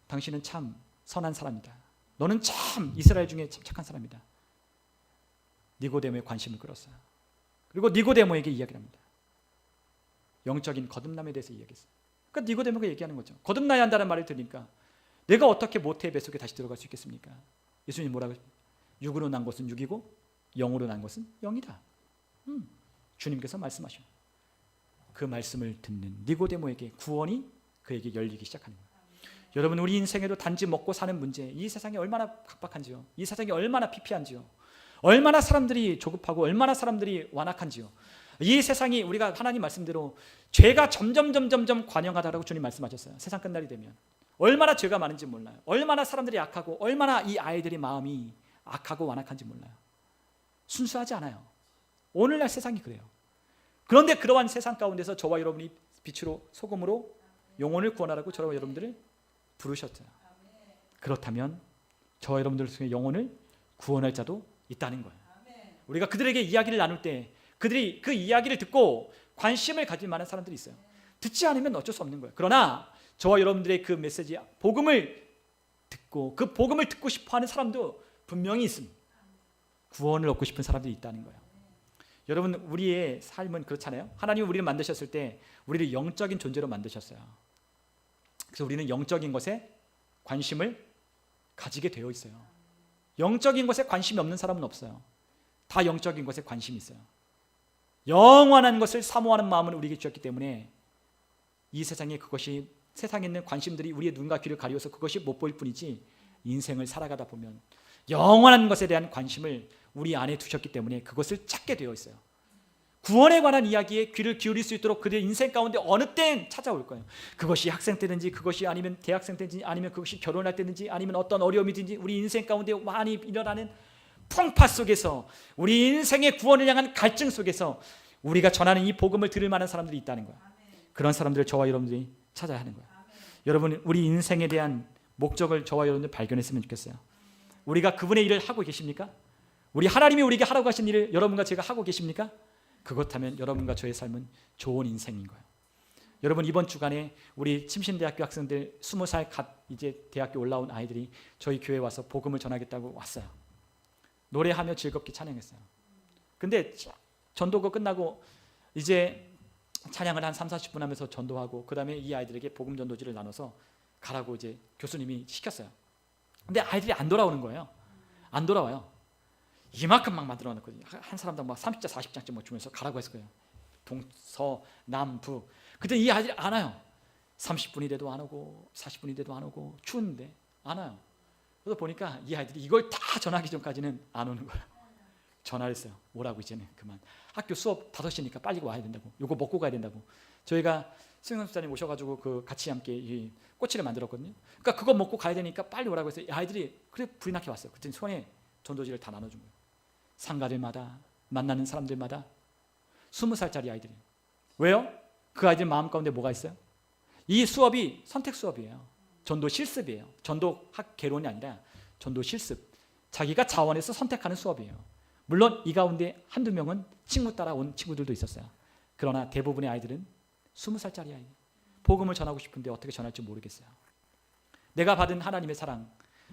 당신은 참 선한 사람이다. 너는 참 이스라엘 중에 참 착한 사람이다. 니고데모의 관심을 끌었어요. 그리고 니고데모에게 이야기를 합니다. 영적인 거듭남에 대해서 이야기했어요. 그러니까 니고데모가 얘기하는 거죠. 거듭나야 한다는 말을 들으니까 내가 어떻게 모태의 뱃속에 다시 들어갈 수 있겠습니까? 예수님 뭐라고 하십니까? 육으로 난 것은 육이고 영으로 난 것은 영이다. 주님께서 말씀하셔. 그 말씀을 듣는 니고데모에게 구원이 그에게 열리기 시작하는 거예요. 여러분 우리 인생에도 단지 먹고 사는 문제, 이 세상이 얼마나 각박한지요. 이 세상이 얼마나 피폐한지요. 얼마나 사람들이 조급하고 얼마나 사람들이 완악한지요. 이 세상이 우리가 하나님 말씀대로 죄가 점점 관영하다라고 주님 말씀하셨어요. 세상 끝날이 되면 얼마나 죄가 많은지 몰라요. 얼마나 사람들이 악하고 얼마나 이 아이들의 마음이 악하고 완악한지 몰라요. 순수하지 않아요. 오늘날 세상이 그래요. 그런데 그러한 세상 가운데서 저와 여러분이 빛으로 소금으로 영혼을 구원하라고 저와 여러분들을 부르셨죠. 그렇다면 저와 여러분들 중에 영혼을 구원할 자도 있다는 거예요. 우리가 그들에게 이야기를 나눌 때 그들이 그 이야기를 듣고 관심을 가질 만한 사람들이 있어요. 듣지 않으면 어쩔 수 없는 거예요. 그러나 저와 여러분들의 그 메시지, 복음을 듣고 그 복음을 듣고 싶어하는 사람도 분명히 있습니다. 구원을 얻고 싶은 사람들이 있다는 거예요. 여러분 우리의 삶은 그렇잖아요. 하나님이 우리를 만드셨을 때 우리를 영적인 존재로 만드셨어요. 그래서 우리는 영적인 것에 관심을 가지게 되어 있어요. 영적인 것에 관심이 없는 사람은 없어요. 다 영적인 것에 관심이 있어요. 영원한 것을 사모하는 마음을 우리에게 주셨기 때문에 이 세상에 그것이 세상에 있는 관심들이 우리의 눈과 귀를 가리워서 그것이 못 보일 뿐이지 인생을 살아가다 보면 영원한 것에 대한 관심을 우리 안에 두셨기 때문에 그것을 찾게 되어 있어요. 구원에 관한 이야기에 귀를 기울일 수 있도록 그들의 인생 가운데 어느 때는 찾아올 거예요. 그것이 학생 때든지 그것이 아니면 대학생 때든지 아니면 그것이 결혼할 때든지 아니면 어떤 어려움이든지 우리 인생 가운데 많이 일어나는 풍파 속에서, 우리 인생의 구원을 향한 갈증 속에서 우리가 전하는 이 복음을 들을 만한 사람들이 있다는 거야. 그런 사람들을 저와 여러분들이 찾아야 하는 거야. 여러분, 우리 인생에 대한 목적을 저와 여러분들 발견했으면 좋겠어요. 우리가 그분의 일을 하고 계십니까? 우리 하나님이 우리에게 하라고 하신 일을 여러분과 제가 하고 계십니까? 그렇다면 여러분과 저의 삶은 좋은 인생인 거예요. 여러분, 이번 주간에 우리 침신대학교 학생들 20살 갓 이제 대학교 올라온 아이들이 저희 교회에 와서 복음을 전하겠다고 왔어요. 노래하며 즐겁게 찬양했어요. 근데 전도가 끝나고 이제 찬양을 한 3, 40분 하면서 전도하고, 그 다음에 이 아이들에게 복음 전도지를 나눠서 가라고 이제 교수님이 시켰어요. 근데 아이들이 안 돌아오는 거예요. 안 돌아와요. 이만큼 막 만들어 놨거든요. 한 사람당 막 30장 40장쯤 뭐 주면서 가라고 했을 거예요. 동서남북. 그때 이 아이들이 안 와요. 30분이 돼도 안 오고 40분이 돼도 안 오고, 추운데 안 와요. 그래서 보니까 이 아이들이 이걸 다 전하기 전까지는 안 오는 거예요. 전화를 했어요. 오라고, 이제는 그만. 학교 수업 5시니까 빨리 와야 된다고. 요거 먹고 가야 된다고. 저희가 수영선생님 오셔가지고 그 같이 함께 이 꼬치를 만들었거든요. 그러니까 그거 먹고 가야 되니까 빨리 오라고 해서 아이들이 그래 불이 나게 왔어요. 그때 손에 전도지를 다 나눠준 거예요. 상가들마다, 만나는 사람들마다. 20살짜리 아이들이. 왜요? 그 아이들 마음 가운데 뭐가 있어요? 이 수업이 선택 수업이에요. 전도 실습이에요. 전도 학 개론이 아니라 전도 실습. 자기가 자원해서 선택하는 수업이에요. 물론 이 가운데 한두 명은 친구 따라 온 친구들도 있었어요. 그러나 대부분의 아이들은 20살짜리 아이. 복음을 전하고 싶은데 어떻게 전할지 모르겠어요. 내가 받은 하나님의 사랑,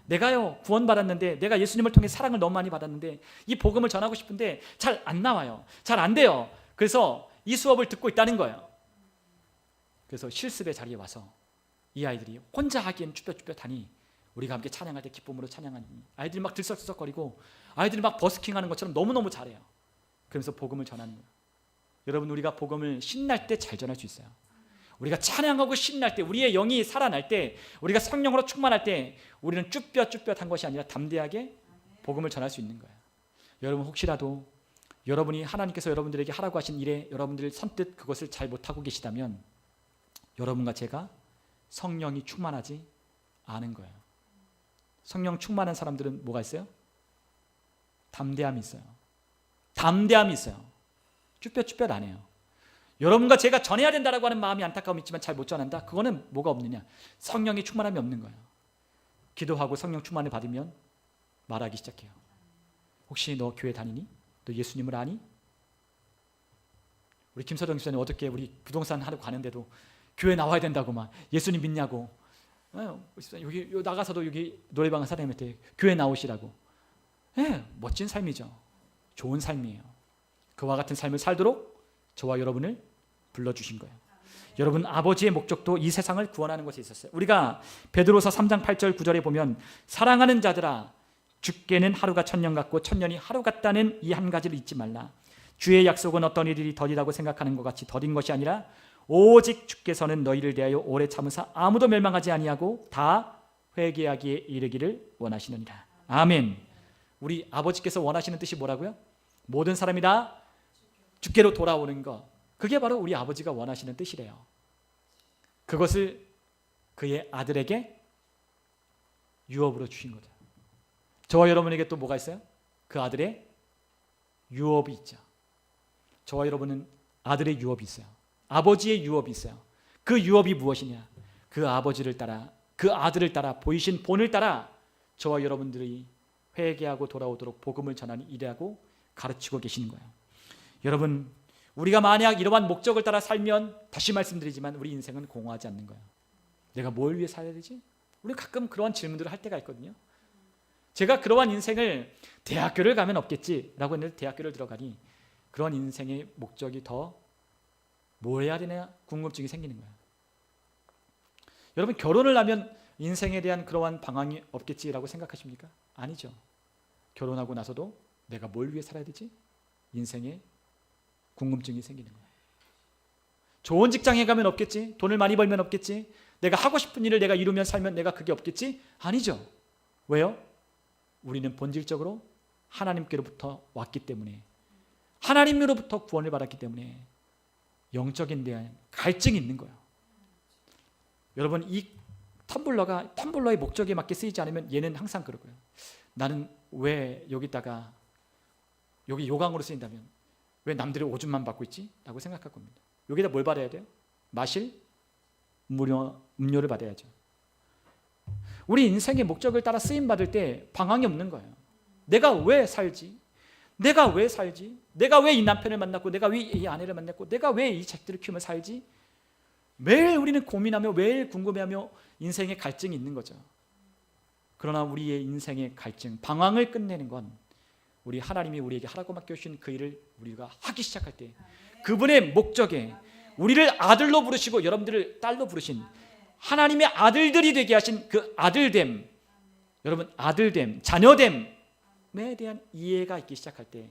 내가요 구원받았는데, 내가 예수님을 통해 사랑을 너무 많이 받았는데 이 복음을 전하고 싶은데 잘 안 나와요. 잘 안 돼요. 그래서 이 수업을 듣고 있다는 거예요. 그래서 실습의 자리에 와서 이 아이들이 혼자 하기엔 쭈뼛쭈뼛하니 우리가 함께 찬양할 때 기쁨으로 찬양하니 아이들이 막 들썩들썩거리고 아이들이 막 버스킹하는 것처럼 너무너무 잘해요. 그러면서 복음을 전하는 거예요. 여러분, 우리가 복음을 신날 때 잘 전할 수 있어요. 우리가 찬양하고 신날 때, 우리의 영이 살아날 때, 우리가 성령으로 충만할 때 우리는 쭈뼛쭈뼛한 것이 아니라 담대하게 복음을 전할 수 있는 거예요. 여러분, 혹시라도 여러분이 하나님께서 여러분들에게 하라고 하신 일에 여러분들 선뜻 그것을 잘 못하고 계시다면 여러분과 제가 성령이 충만하지 않은 거예요. 성령 충만한 사람들은 뭐가 있어요? 담대함이 있어요. 담대함이 있어요. 쭈뼛쭈뼛 안 해요. 여러분과 제가 전해야 된다라고 하는 마음이 안타까움이 있지만 잘 못 전한다? 그거는 뭐가 없느냐? 성령의 충만함이 없는 거예요. 기도하고 성령 충만을 받으면 말하기 시작해요. 혹시 너 교회 다니니? 너 예수님을 아니? 우리 김서정 집사님 어떻게 우리 부동산 하러 가는데도 교회 나와야 된다고 막 예수님 믿냐고, 여기 나가서도 여기 노래방 사장님한테 교회 나오시라고. 멋진 삶이죠. 좋은 삶이에요. 그와 같은 삶을 살도록 저와 여러분을 불러주신 거예요. 여러분, 아버지의 목적도 이 세상을 구원하는 것에 있었어요. 우리가 베드로서 3장 8절 9절에 보면 사랑하는 자들아, 죽게는 하루가 천년 같고 천년이 하루 같다는 이 한 가지를 잊지 말라. 주의 약속은 어떤 일이 더디다고 생각하는 것 같이 더딘 것이 아니라 오직 주께서는 너희를 대하여 오래 참으사 아무도 멸망하지 아니하고 다 회개하기에 이르기를 원하시느니라. 아멘. 우리 아버지께서 원하시는 뜻이 뭐라고요? 모든 사람이 다 주께로 돌아오는 것. 그게 바로 우리 아버지가 원하시는 뜻이래요. 그것을 그의 아들에게 유업으로 주신 거죠. 저와 여러분에게 또 뭐가 있어요? 그 아들의 유업이 있죠. 저와 여러분은 아들의 유업이 있어요. 아버지의 유업이 있어요. 그 유업이 무엇이냐? 그 아버지를 따라, 그 아들을 따라, 보이신 본을 따라 저와 여러분들이 회개하고 돌아오도록 복음을 전하는 일하고 가르치고 계시는 거예요. 여러분, 우리가 만약 이러한 목적을 따라 살면, 다시 말씀드리지만 우리 인생은 공허하지 않는 거예요. 내가 뭘 위해 살아야 되지? 우리 가끔 그러한 질문들을 할 때가 있거든요. 제가 그러한 인생을 대학교를 가면 없겠지라고 했는데 대학교를 들어가니 그런 인생의 목적이 더 뭐 해야 되나 궁금증이 생기는 거예요. 여러분, 결혼을 하면 인생에 대한 그러한 방황이 없겠지라고 생각하십니까? 아니죠. 결혼하고 나서도 내가 뭘 위해 살아야 되지? 인생에 궁금증이 생기는 거예요. 좋은 직장에 가면 없겠지? 돈을 많이 벌면 없겠지? 내가 하고 싶은 일을 내가 이루면 살면 내가 그게 없겠지? 아니죠. 왜요? 우리는 본질적으로 하나님께로부터 왔기 때문에, 하나님으로부터 구원을 받았기 때문에 영적인 대한 갈증이 있는 거예요. 여러분, 이 텀블러의 목적에 맞게 쓰이지 않으면 얘는 항상 그럴 거예요. 나는 왜 여기다가 여기 요강으로 쓰인다면 왜 남들이 오줌만 받고 있지? 라고 생각할 겁니다. 여기다 뭘 받아야 돼요? 마실 음료를 받아야죠. 우리 인생의 목적을 따라 쓰임 받을 때 방황이 없는 거예요. 내가 왜 살지? 내가 왜 살지? 내가 왜 이 남편을 만났고, 내가 왜 이 아내를 만났고, 내가 왜 이 자식들을 키우며 살지? 매일 우리는 고민하며 매일 궁금해하며 인생의 갈증이 있는 거죠. 그러나 우리의 인생의 갈증, 방황을 끝내는 건 우리 하나님이 우리에게 하라고 맡겨주신 그 일을 우리가 하기 시작할 때, 그분의 목적에 우리를 아들로 부르시고 여러분들을 딸로 부르신 하나님의 아들들이 되게 하신 그 아들됨, 여러분 아들됨, 자녀됨에 대한 이해가 있기 시작할 때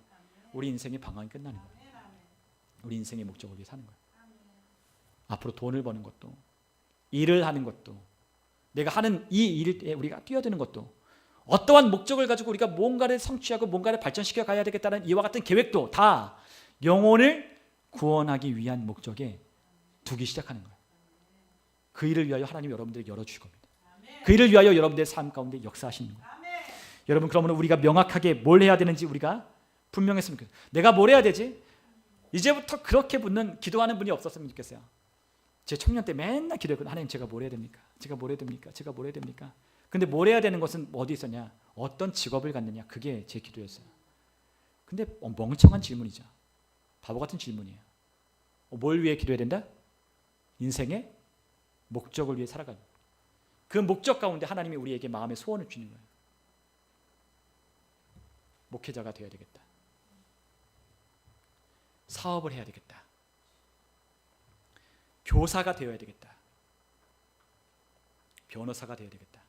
우리 인생의 방황이 끝나는 거예요. 우리 인생의 목적을 위해 사는 거예요. 앞으로 돈을 버는 것도, 일을 하는 것도, 내가 하는 이 일에 우리가 뛰어드는 것도, 어떠한 목적을 가지고 우리가 뭔가를 성취하고 뭔가를 발전시켜 가야 되겠다는 이와 같은 계획도 다 영혼을 구원하기 위한 목적에 두기 시작하는 거예요. 그 일을 위하여 하나님이 여러분들에게 열어주실 겁니다. 그 일을 위하여 여러분들의 삶 가운데 역사하시는 거예요. 여러분, 그러면 우리가 명확하게 뭘 해야 되는지 우리가 분명했으면 좋겠어요. 내가 뭘 해야 되지? 이제부터 그렇게 묻는 기도하는 분이 없었으면 좋겠어요. 제 청년 때 맨날 기도했거든요. 하나님, 제가 뭘 해야 됩니까? 제가 뭘 해야 됩니까? 제가 뭘 해야 됩니까? 근데 뭘 해야 되는 것은 어디 있었냐? 어떤 직업을 갖느냐? 그게 제 기도였어요. 근데 멍청한 질문이죠. 바보 같은 질문이에요. 뭘 위해 기도해야 된다? 인생의 목적을 위해 살아가는, 그 목적 가운데 하나님이 우리에게 마음의 소원을 주는 거예요. 목회자가 되어야 되겠다. 사업을 해야 되겠다. 교사가 되어야 되겠다. 변호사가 되어야 되겠다.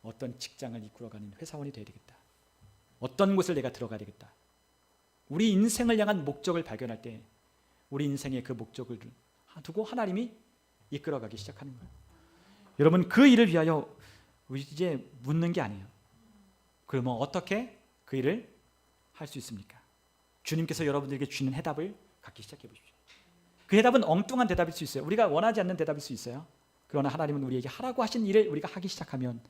어떤 직장을 이끌어가는 회사원이 되어야 되겠다. 어떤 곳을 내가 들어가야 되겠다. 우리 인생을 향한 목적을 발견할 때 우리 인생의 그 목적을 두고 하나님이 이끌어가기 시작하는 거예요. 여러분, 그 일을 위하여 이제 묻는 게 아니에요. 그러면 어떻게 그 일을 할 수 있습니까? 주님께서 여러분들에게 주는 해답을 갖기 시작해 보십시오. 그 해답은 엉뚱한 대답일 수 있어요. 우리가 원하지 않는 대답일 수 있어요. 그러나 하나님은 우리에게 하라고 하신 일을 우리가 하기 시작하면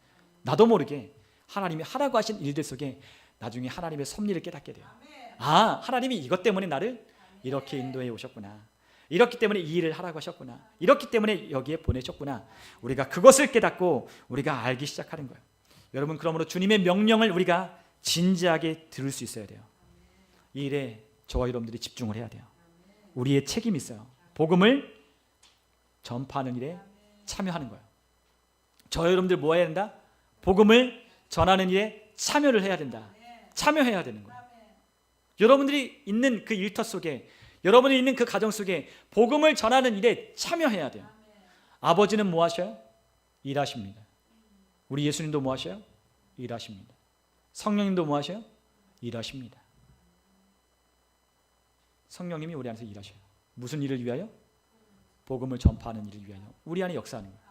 나도 모르게 하나님이 하라고 하신 일들 속에 나중에 하나님의 섭리를 깨닫게 돼요. 아, 하나님이 이것 때문에 나를 이렇게 인도해 오셨구나. 이렇기 때문에 이 일을 하라고 하셨구나. 이렇기 때문에 여기에 보내셨구나. 우리가 그것을 깨닫고 우리가 알기 시작하는 거예요. 여러분, 그러므로 주님의 명령을 우리가 진지하게 들을 수 있어야 돼요. 이 일에 저와 여러분들이 집중을 해야 돼요. 우리의 책임이 있어요. 복음을 전파하는 일에 참여하는 거예요. 저와 여러분들 뭐 해야 된다? 복음을 전하는 일에 참여를 해야 된다. 참여해야 되는 거예요. 여러분들이 있는 그 일터 속에, 여러분이 있는 그 가정 속에 복음을 전하는 일에 참여해야 돼요. 아버지는 뭐 하셔요? 일하십니다. 우리 예수님도 뭐 하셔요? 일하십니다. 성령님도 뭐 하셔요? 일하십니다. 성령님이 우리 안에서 일하셔요. 무슨 일을 위하여? 복음을 전파하는 일을 위하여 우리 안에 역사하는 거예요.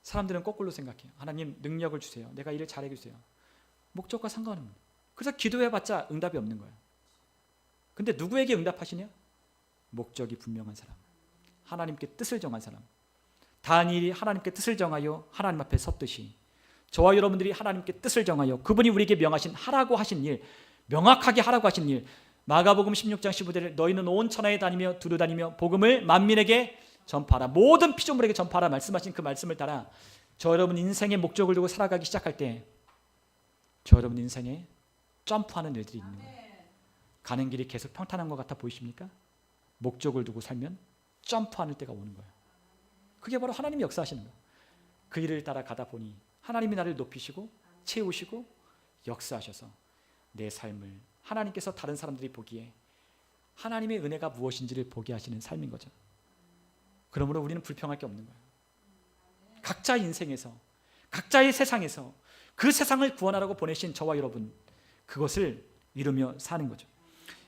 사람들은 거꾸로 생각해요. 하나님 능력을 주세요. 내가 일을 잘해 주세요. 목적과 상관없는. 그래서 기도해봤자 응답이 없는 거예요. 근데 누구에게 응답하시냐? 목적이 분명한 사람, 하나님께 뜻을 정한 사람. 다니엘이 하나님께 뜻을 정하여 하나님 앞에 섰듯이 저와 여러분들이 하나님께 뜻을 정하여 그분이 우리에게 명하신 하라고 하신 일, 명확하게 하라고 하신 일, 마가복음 16장 15절에 너희는 온 천하에 다니며 두루 다니며 복음을 만민에게 전파하라, 모든 피조물에게 전파하라 말씀하신 그 말씀을 따라 저 여러분 인생의 목적을 두고 살아가기 시작할 때 저 여러분 인생에 점프하는 일들이 있는 거예요. 가는 길이 계속 평탄한 것 같아 보이십니까? 목적을 두고 살면 점프하는 때가 오는 거예요. 그게 바로 하나님이 역사하시는 거예요. 그 일을 따라 가다 보니 하나님이 나를 높이시고 채우시고 역사하셔서 내 삶을 하나님께서 다른 사람들이 보기에 하나님의 은혜가 무엇인지를 보게 하시는 삶인 거죠. 그러므로 우리는 불평할 게 없는 거예요. 각자의 인생에서, 각자의 세상에서 그 세상을 구원하라고 보내신 저와 여러분, 그것을 이루며 사는 거죠.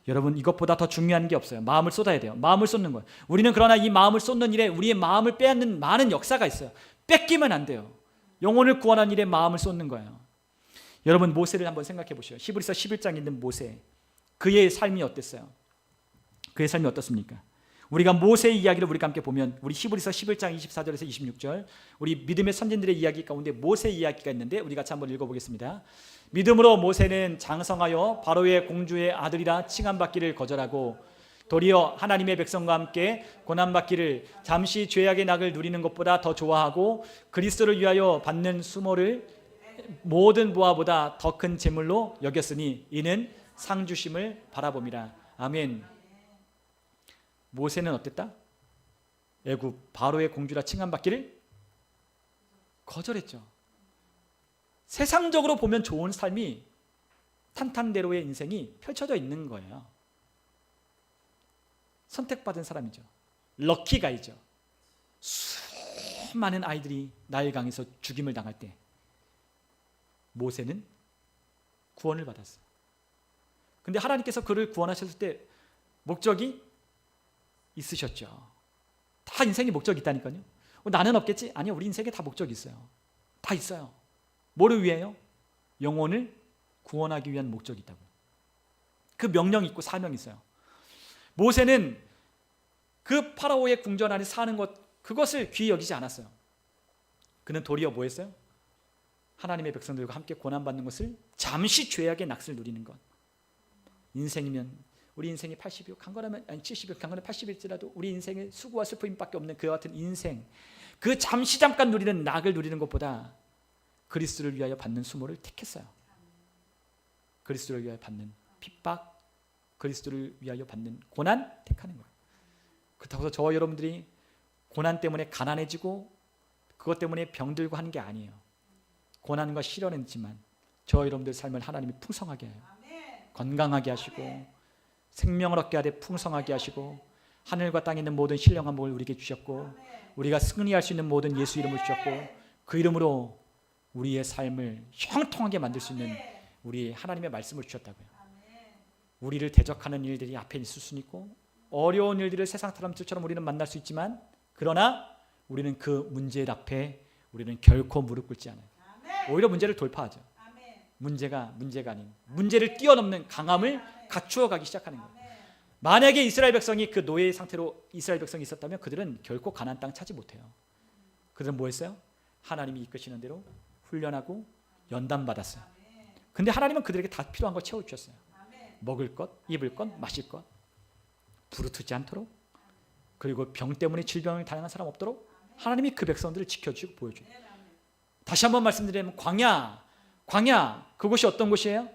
여러분, 이것보다 더 중요한 게 없어요. 마음을 쏟아야 돼요. 마음을 쏟는 거예요. 우리는 그러나 이 마음을 쏟는 일에 우리의 마음을 빼앗는 많은 역사가 있어요. 뺏기면 안 돼요. 영혼을 구원하는 일에 마음을 쏟는 거예요. 여러분, 모세를 한번 생각해 보시죠. 히브리서 11장에 있는 모세, 그의 삶이 어땠어요? 그의 삶이 어떻습니까? 우리가 모세의 이야기를 우리가 함께 보면 우리 히브리서 11장 24절에서 26절 우리 믿음의 선진들의 이야기 가운데 모세의 이야기가 있는데 우리 같이 한번 읽어보겠습니다. 믿음으로 모세는 장성하여 바로의 공주의 아들이라 칭함받기를 거절하고 도리어 하나님의 백성과 함께 고난받기를 잠시 죄악의 낙을 누리는 것보다 더 좋아하고 그리스도를 위하여 받는 수모를 모든 보화보다 더 큰 재물로 여겼으니 이는 상 주심을 바라봄이라. 아멘. 모세는 어땠다? 애굽 바로의 공주라 칭함받기를 거절했죠. 세상적으로 보면 좋은 삶이 탄탄대로의 인생이 펼쳐져 있는 거예요. 선택받은 사람이죠. 럭키가이죠. 수많은 아이들이 나일강에서 죽임을 당할 때 모세는 구원을 받았어요. 근데 하나님께서 그를 구원하셨을 때 목적이 있으셨죠. 다 인생에 목적이 있다니까요. 나는 없겠지? 아니요, 우리 인생에 다 목적이 있어요. 다 있어요. 뭐를 위해요? 영혼을 구원하기 위한 목적이 있다고. 그 명령이 있고 사명이 있어요. 모세는 그 파라오의 궁전 안에 사는 것, 그것을 귀히 여기지 않았어요. 그는 도리어 뭐 했어요? 하나님의 백성들과 함께 고난받는 것을, 잠시 죄악의 낙을 누리는 것. 인생이면 우리 인생이 80이요 강건하면 70이요 강건하면 80일지라도 우리 인생에 수고와 슬픔밖에 없는 그와 같은 인생, 그 잠시 잠깐 누리는 낙을 누리는 것보다 그리스도를 위하여 받는 수모를 택했어요. 그리스도를 위하여 받는 핍박, 그리스도를 위하여 받는 고난 택하는 거예요. 그렇다고 해서 저와 여러분들이 고난 때문에 가난해지고 그것 때문에 병들고 하는 게 아니에요. 고난과 시련은 있지만 저와 여러분들 삶을 하나님이 풍성하게 해요. 건강하게 하시고 생명을 얻게 하되 풍성하게 하시고 하늘과 땅에 있는 모든 신령한 복을 우리에게 주셨고 우리가 승리할 수 있는 모든 예수 이름을 주셨고 그 이름으로 우리의 삶을 형통하게 만들 수 있는 우리 하나님의 말씀을 주셨다고요. 우리를 대적하는 일들이 앞에 있을 수는 있고 어려운 일들을 세상 사람들처럼 우리는 만날 수 있지만 그러나 우리는 그 문제 앞에 우리는 결코 무릎 꿇지 않아요. 오히려 문제를 돌파하죠. 문제가 아닌 문제를 뛰어넘는 강함을 갖추어 가기 시작하는 거예요. 만약에 이스라엘 백성이 그 노예의 상태로 이스라엘 백성이 있었다면 그들은 결코 가나안 땅 차지 못해요. 그들은 뭐 했어요? 하나님이 이끄시는 대로 훈련하고 연단받았어요. 근데 하나님은 그들에게 다 필요한 걸 채워주셨어요. 먹을 것, 입을 것, 마실 것, 부르트지 않도록, 그리고 병 때문에 질병을 당한 사람 없도록 하나님이 그 백성들을 지켜주고 보여줘요. 다시 한번 말씀드리면 광야 그곳이 어떤 곳이에요?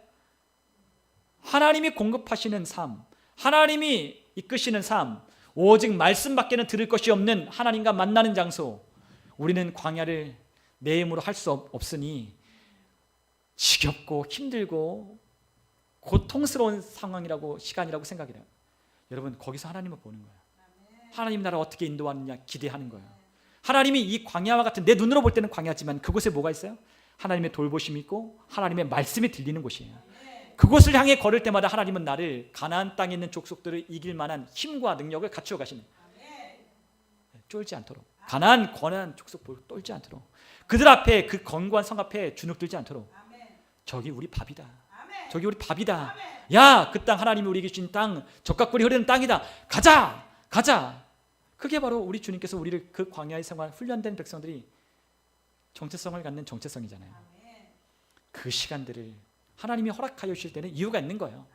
하나님이 공급하시는 삶, 하나님이 이끄시는 삶, 오직 말씀밖에는 들을 것이 없는 하나님과 만나는 장소. 우리는 광야를 내 힘으로 할 수 없으니 지겹고 힘들고 고통스러운 상황이라고, 시간이라고 생각이 돼요. 여러분, 거기서 하나님을 보는 거예요. 하나님 나라 어떻게 인도하느냐 기대하는 거예요. 하나님이 이 광야와 같은, 내 눈으로 볼 때는 광야지만 그곳에 뭐가 있어요? 하나님의 돌보심이 있고 하나님의 말씀이 들리는 곳이에요. 그곳을 향해 걸을 때마다 하나님은 나를 가나안 땅에 있는 족속들을 이길 만한 힘과 능력을 갖추어 가시는, 쫄지 않도록, 가나안 권한 족속 떨지 않도록, 그들 앞에, 그 견고한 성 앞에 주눅들지 않도록, 저기 우리 밥이다, 저기 우리 밥이다, 야, 그 땅 하나님이 우리에게 주신 땅, 젖과 꿀이 흐르는 땅이다, 가자. 그게 바로 우리 주님께서 우리를 그 광야의 생활, 훈련된 백성들이 정체성을 갖는 정체성이잖아요. 그 시간들을 하나님이 허락하여 주실 때는 이유가 있는 거예요.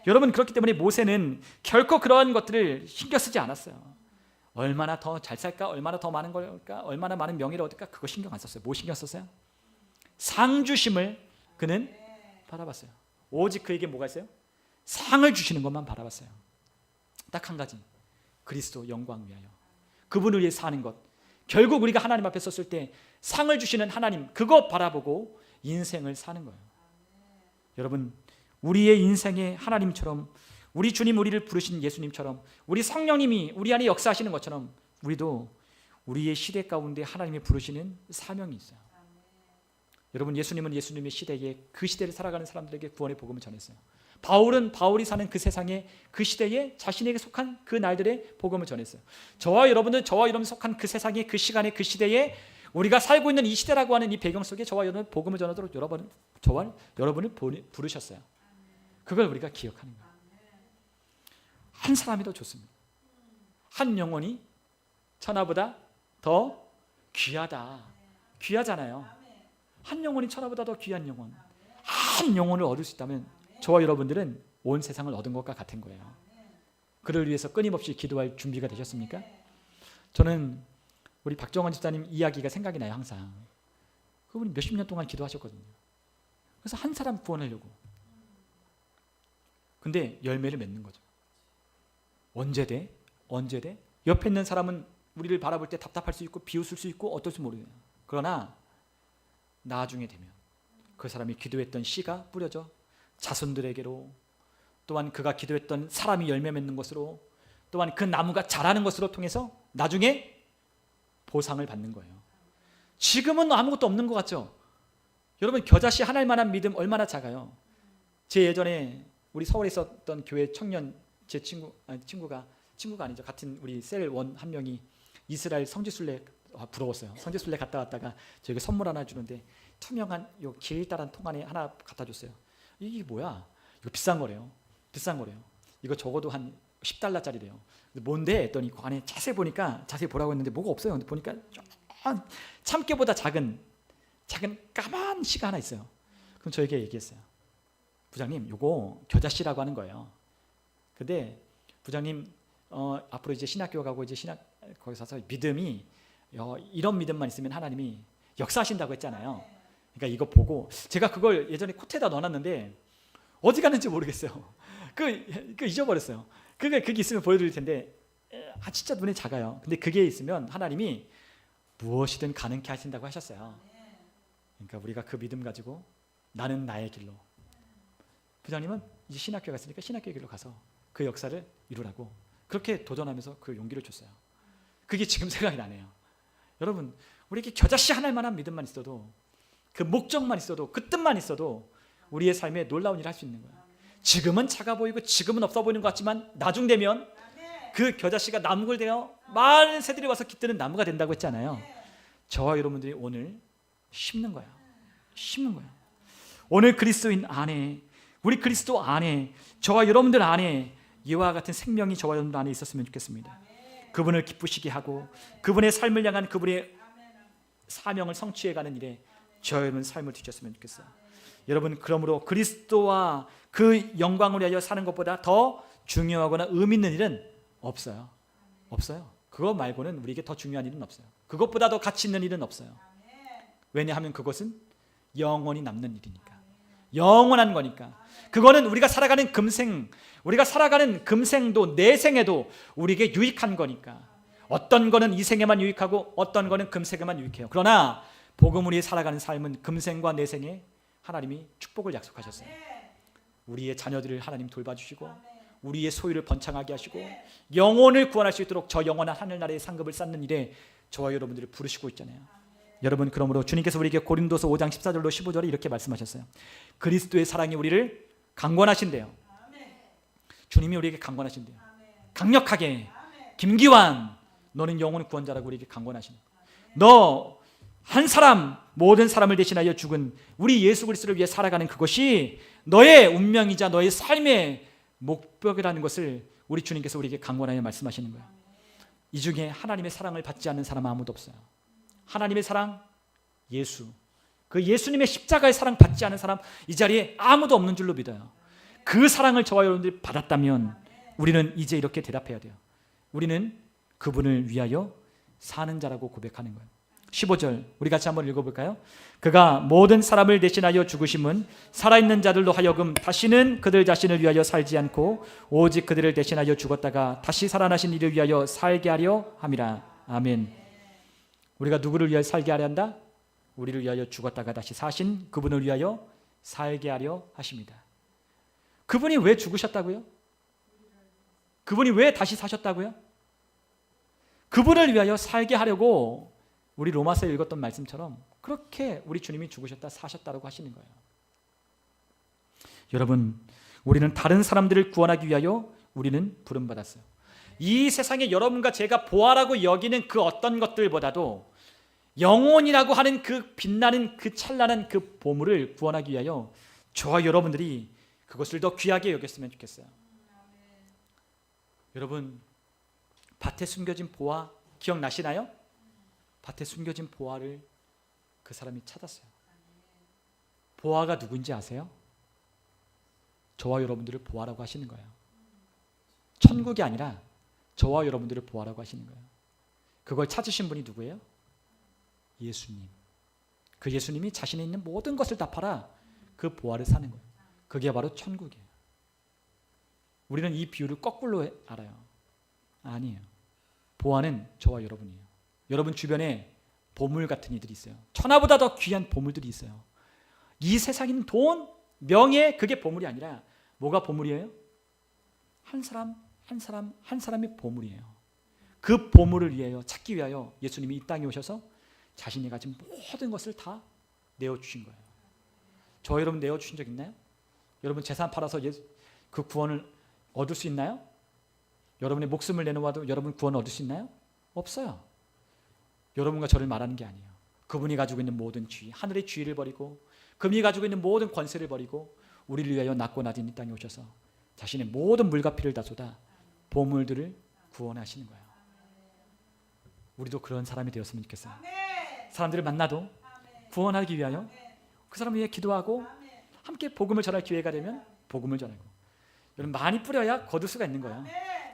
여러분, 그렇기 때문에 모세는 결코 그러한 것들을 신경 쓰지 않았어요. 얼마나 더 잘 살까, 얼마나 더 많은 걸까, 얼마나 많은 명예를 얻을까, 그거 신경 안 썼어요. 뭐 신경 썼어요? 상 주심을 그는 바라봤어요. 오직 그에게 뭐가 있어요? 상을 주시는 것만 바라봤어요. 딱 한 가지, 그리스도 영광 위하여, 그분을 위해 사는 것. 결국 우리가 하나님 앞에 섰을 때 상을 주시는 하나님, 그거 바라보고 인생을 사는 거예요. 여러분, 우리의 인생에 하나님처럼, 우리 주님 우리를 부르신 예수님처럼, 우리 성령님이 우리 안에 역사하시는 것처럼 우리도 우리의 시대 가운데 하나님이 부르시는 사명이 있어요. 여러분, 예수님은 예수님의 시대에, 그 시대를 살아가는 사람들에게 구원의 복음을 전했어요. 바울은 바울이 사는 그 세상에, 그 시대에 자신에게 속한 그 날들의 복음을 전했어요. 저와 여러분 속한 그 세상에, 그 시간에, 그 시대에, 우리가 살고 있는 이 시대라고 하는 이 배경 속에 저와 여러분 복음을 전하도록 저와 여러분을 부르셨어요. 그걸 우리가 기억하는 거예요. 한 사람이도 좋습니다. 한 영혼이 천하보다 더 귀하다. 귀하잖아요. 한 영혼이 천하보다 더 귀한 영혼. 한 영혼을 얻을 수 있다면 저와 여러분들은 온 세상을 얻은 것과 같은 거예요. 그를 위해서 끊임없이 기도할 준비가 되셨습니까? 저는 우리 박정원 집사님 이야기가 생각이 나요. 항상 그분이 몇십 년 동안 기도하셨거든요. 그래서 한 사람 구원하려고. 근데 열매를 맺는 거죠. 언제 돼? 언제 돼? 옆에 있는 사람은 우리를 바라볼 때 답답할 수 있고 비웃을 수 있고 어떨지 모르겠어요. 그러나 나중에 되면 그 사람이 기도했던 씨가 뿌려져 자손들에게로, 또한 그가 기도했던 사람이 열매 맺는 것으로, 또한 그 나무가 자라는 것으로 통해서 나중에 보상을 받는 거예요. 지금은 아무것도 없는 것 같죠? 여러분, 겨자씨 하나일 만한 믿음 얼마나 작아요. 제 예전에 우리 서울에 있었던 교회 청년, 제 친구가 아니죠. 같은 우리 셀원 한 명이 이스라엘 성지순례, 부러웠어요. 성지순례 갔다 왔다가 저에게 선물 하나 주는데 투명한 요 길다란 통 안에 하나 갖다 줬어요. 이게 뭐야? 이거 비싼 거래요. 이거 적어도 한 $10짜리래요. 뭔데? 했더니 그 안에 자세히 보라고 했는데 뭐가 없어요. 근데 보니까 참깨보다 작은 까만 씨가 하나 있어요. 그럼 저에게 얘기했어요. 부장님, 요거 겨자씨라고 하는 거예요. 근데 부장님 앞으로 이제 신학교 가고 이제 거기서 가서 믿음이 이런 믿음만 있으면 하나님이 역사하신다고 했잖아요. 그러니까 이거 보고 제가 그걸 예전에 코트에다 넣어놨는데 어디 갔는지 모르겠어요. 그 잊어버렸어요. 그게 있으면 보여드릴 텐데 진짜 눈에 작아요. 근데 그게 있으면 하나님이 무엇이든 가능케 하신다고 하셨어요. 그러니까 우리가 그 믿음 가지고 나는 나의 길로, 부장님은 이제 신학교 갔으니까 신학교 길로 가서 그 역사를 이루라고 그렇게 도전하면서 그 용기를 줬어요. 그게 지금 생각이 나네요. 여러분, 우리에게 겨자씨 하나일 만한 믿음만 있어도, 그 목적만 있어도, 그 뜻만 있어도 우리의 삶에 놀라운 일을 할 수 있는 거예요. 지금은 작아 보이고 지금은 없어 보이는 것 같지만 나중 되면 그 겨자씨가 나무가 되어 많은 새들이 와서 깃드는 나무가 된다고 했잖아요. 저와 여러분들이 오늘 심는 거예요. 오늘 그리스도인 안에, 우리 그리스도 안에, 저와 여러분들 안에 이와 같은 생명이 저와 여러분들 안에 있었으면 좋겠습니다. 그분을 기쁘시게 하고 그분의 삶을 향한 그분의 사명을 성취해가는 일에 저와 여러분 삶을 뒤쳤으면 좋겠어요. 여러분, 그러므로 그리스도와 그 영광을 위하여 사는 것보다 더 중요하거나 의미 있는 일은 없어요. 그거 말고는 우리에게 더 중요한 일은 없어요. 그것보다 더 가치 있는 일은 없어요. 왜냐하면 그것은 영원히 남는 일이니까, 영원한 거니까. 그거는 우리가 살아가는 금생도 내생에도 우리에게 유익한 거니까. 어떤 거는 이 생에만 유익하고 어떤 거는 금생에만 유익해요. 그러나 복음 우리 살아가는 삶은 금생과 내생에 하나님이 축복을 약속하셨어요. 우리의 자녀들을 하나님 돌봐주시고 우리의 소유를 번창하게 하시고 영혼을 구원할 수 있도록 저 영원한 하늘나라의 상급을 쌓는 일에 저와 여러분들을 부르시고 있잖아요. 여러분, 그러므로 주님께서 우리에게 고린도서 5장 14절로 15절에 이렇게 말씀하셨어요. 그리스도의 사랑이 우리를 강권하신대요. 주님이 우리에게 강권하신대요. 강력하게, 김기환, 너는 영혼의 구원자라고 우리에게 강권하시는 거예요. 너 한 사람, 모든 사람을 대신하여 죽은 우리 예수 그리스도를 위해 살아가는 그것이 너의 운명이자 너의 삶의 목표라는 것을 우리 주님께서 우리에게 강권하여 말씀하시는 거예요. 이 중에 하나님의 사랑을 받지 않는 사람은 아무도 없어요. 하나님의 사랑, 예수, 그 예수님의 십자가의 사랑 받지 않은 사람 이 자리에 아무도 없는 줄로 믿어요. 그 사랑을 저와 여러분들이 받았다면 우리는 이제 이렇게 대답해야 돼요. 우리는 그분을 위하여 사는 자라고 고백하는 거예요. 15절 우리 같이 한번 읽어볼까요? 그가 모든 사람을 대신하여 죽으심은 살아있는 자들로 하여금 다시는 그들 자신을 위하여 살지 않고 오직 그들을 대신하여 죽었다가 다시 살아나신 이를 위하여 살게 하려 함이라. 아멘. 우리가 누구를 위하여 살게 하려 한다? 우리를 위하여 죽었다가 다시 사신 그분을 위하여 살게 하려 하십니다. 그분이 왜 죽으셨다고요? 그분이 왜 다시 사셨다고요? 그분을 위하여 살게 하려고 우리 로마서에 읽었던 말씀처럼 그렇게 우리 주님이 죽으셨다 사셨다라고 하시는 거예요. 여러분, 우리는 다른 사람들을 구원하기 위하여 우리는 부름받았어요. 이 세상에 여러분과 제가 보아라고 여기는 그 어떤 것들보다도 영혼이라고 하는 그 빛나는 그 찬란한 그 보물을 구원하기 위하여 저와 여러분들이 그것을 더 귀하게 여겼으면 좋겠어요. 여러분, 밭에 숨겨진 보화 기억나시나요? 밭에 숨겨진 보화를 그 사람이 찾았어요. 보화가 누군지 아세요? 저와 여러분들을 보화라고 하시는 거예요. 천국이 아니라 저와 여러분들을 보화라고 하시는 거예요. 그걸 찾으신 분이 누구예요? 예수님. 그 예수님이 자신에 있는 모든 것을 다 팔아 그 보화를 사는 거예요. 그게 바로 천국이에요. 우리는 이 비유를 거꾸로 알아요. 아니에요. 보화는 저와 여러분이에요. 여러분 주변에 보물 같은 이들이 있어요. 천하보다 더 귀한 보물들이 있어요. 이 세상에 있는 돈, 명예, 그게 보물이 아니라 뭐가 보물이에요? 한 사람이 보물이에요. 그 보물을 위하여, 찾기 위하여 예수님이 이 땅에 오셔서 자신이 가진 모든 것을 다 내어주신 거예요. 저 여러분 내어주신 적 있나요? 여러분 재산 팔아서 그 구원을 얻을 수 있나요? 여러분의 목숨을 내놓아도 여러분 구원을 얻을 수 있나요? 없어요. 여러분과 저를 말하는 게 아니에요. 그분이 가지고 있는 모든 지위, 하늘의 지위를 버리고 그분이 가지고 있는 모든 권세를 버리고 우리를 위하여 낮고 낮은 이 땅에 오셔서 자신의 모든 물과 피를 다 쏟아 보물들을 구원하시는 거예요. 우리도 그런 사람이 되었으면 좋겠어요. 사람들을 만나도 구원하기 위하여 그 사람을 위해 기도하고 함께 복음을 전할 기회가 되면 복음을 전하고, 여러분 많이 뿌려야 거둘 수가 있는 거예요.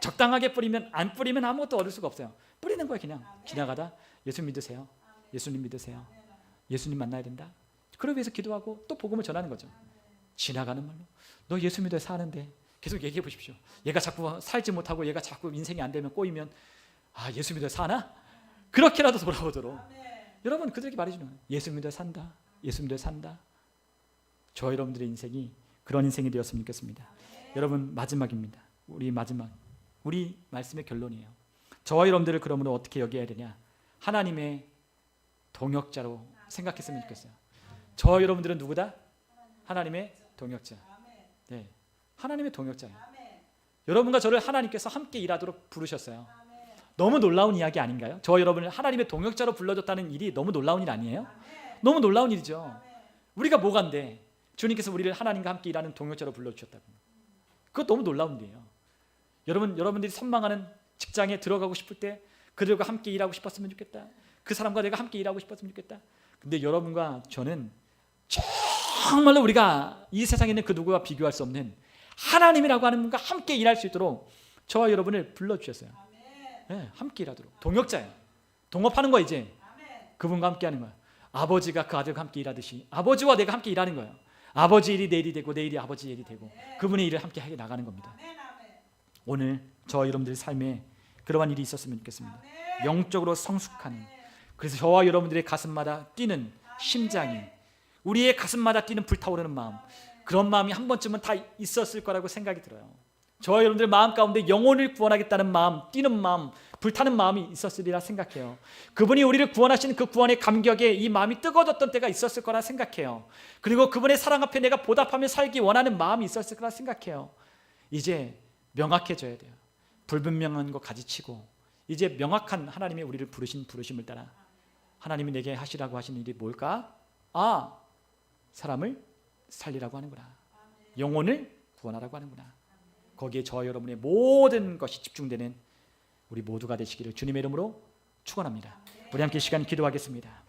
적당하게 뿌리면, 안 뿌리면 아무것도 얻을 수가 없어요. 뿌리는 거예요. 그냥 지나가다 예수 믿으세요. 예수님 믿으세요. 예수님 만나야 된다. 그러기 위해서 기도하고 또 복음을 전하는 거죠. 지나가는 말로 너 예수 믿어 사는데 계속 얘기해 보십시오. 얘가 자꾸 살지 못하고 얘가 자꾸 인생이 안 되면 꼬이면 아 예수 믿어 사나? 그렇게라도 돌아오도록 여러분 그들에게 말해주는 거예요. 예수 믿어 산다. 예수 믿어 산다. 저 여러분들의 인생이 그런 인생이 되었으면 좋겠습니다. 여러분 마지막입니다. 우리 말씀의 결론이에요. 저와 여러분들을 그러므로 어떻게 여겨야 되냐? 하나님의 동역자로 생각했으면 좋겠어요. 저와 여러분들은 누구다? 하나님의 동역자. 네, 하나님의 동역자예요. 여러분과 저를 하나님께서 함께 일하도록 부르셨어요. 너무 놀라운 이야기 아닌가요? 저와 여러분을 하나님의 동역자로 불러줬다는 일이 너무 놀라운 일 아니에요? 너무 놀라운 일이죠. 우리가 뭐간데 주님께서 우리를 하나님과 함께 일하는 동역자로 불러주셨다고. 그거 너무 놀라운 일이에요. 여러분들이 선망하는 직장에 들어가고 싶을 때 그들과 함께 일하고 싶었으면 좋겠다. 그 사람과 내가 함께 일하고 싶었으면 좋겠다. 근데 여러분과 저는 정말로 우리가 이 세상에 있는 그 누구와 비교할 수 없는 하나님이라고 하는 분과 함께 일할 수 있도록 저와 여러분을 불러주셨어요. 네, 함께 일하도록. 동역자예요. 동업하는 거예요. 이제 그분과 함께 하는 거예요. 아버지가 그 아들과 함께 일하듯이 아버지와 내가 함께 일하는 거예요. 아버지 일이 내 일이 되고 내 일이 아버지 일이 되고 그분의 일을 함께 하게 나가는 겁니다. 오늘 저와 여러분들의 삶에 그러한 일이 있었으면 좋겠습니다. 영적으로 성숙하는, 그래서 저와 여러분들의 가슴마다 뛰는 심장이, 우리의 가슴마다 뛰는 불타오르는 마음, 그런 마음이 한 번쯤은 다 있었을 거라고 생각이 들어요. 저와 여러분들의 마음 가운데 영혼을 구원하겠다는 마음, 뛰는 마음, 불타는 마음이 있었으리라 생각해요. 그분이 우리를 구원하시는 그 구원의 감격에 이 마음이 뜨거워졌던 때가 있었을 거라 생각해요. 그리고 그분의 사랑 앞에 내가 보답하며 살기 원하는 마음이 있었을 거라 생각해요. 이제 명확해져야 돼요. 불분명한 거 가지치고 이제 명확한 하나님의 우리를 부르신 부르심을 따라 하나님이 내게 하시라고 하시는 일이 뭘까? 아, 사람을 살리라고 하는구나. 영혼을 구원하라고 하는구나. 거기에 저와 여러분의 모든 것이 집중되는 우리 모두가 되시기를 주님의 이름으로 축원합니다. 우리 함께 시간 기도하겠습니다.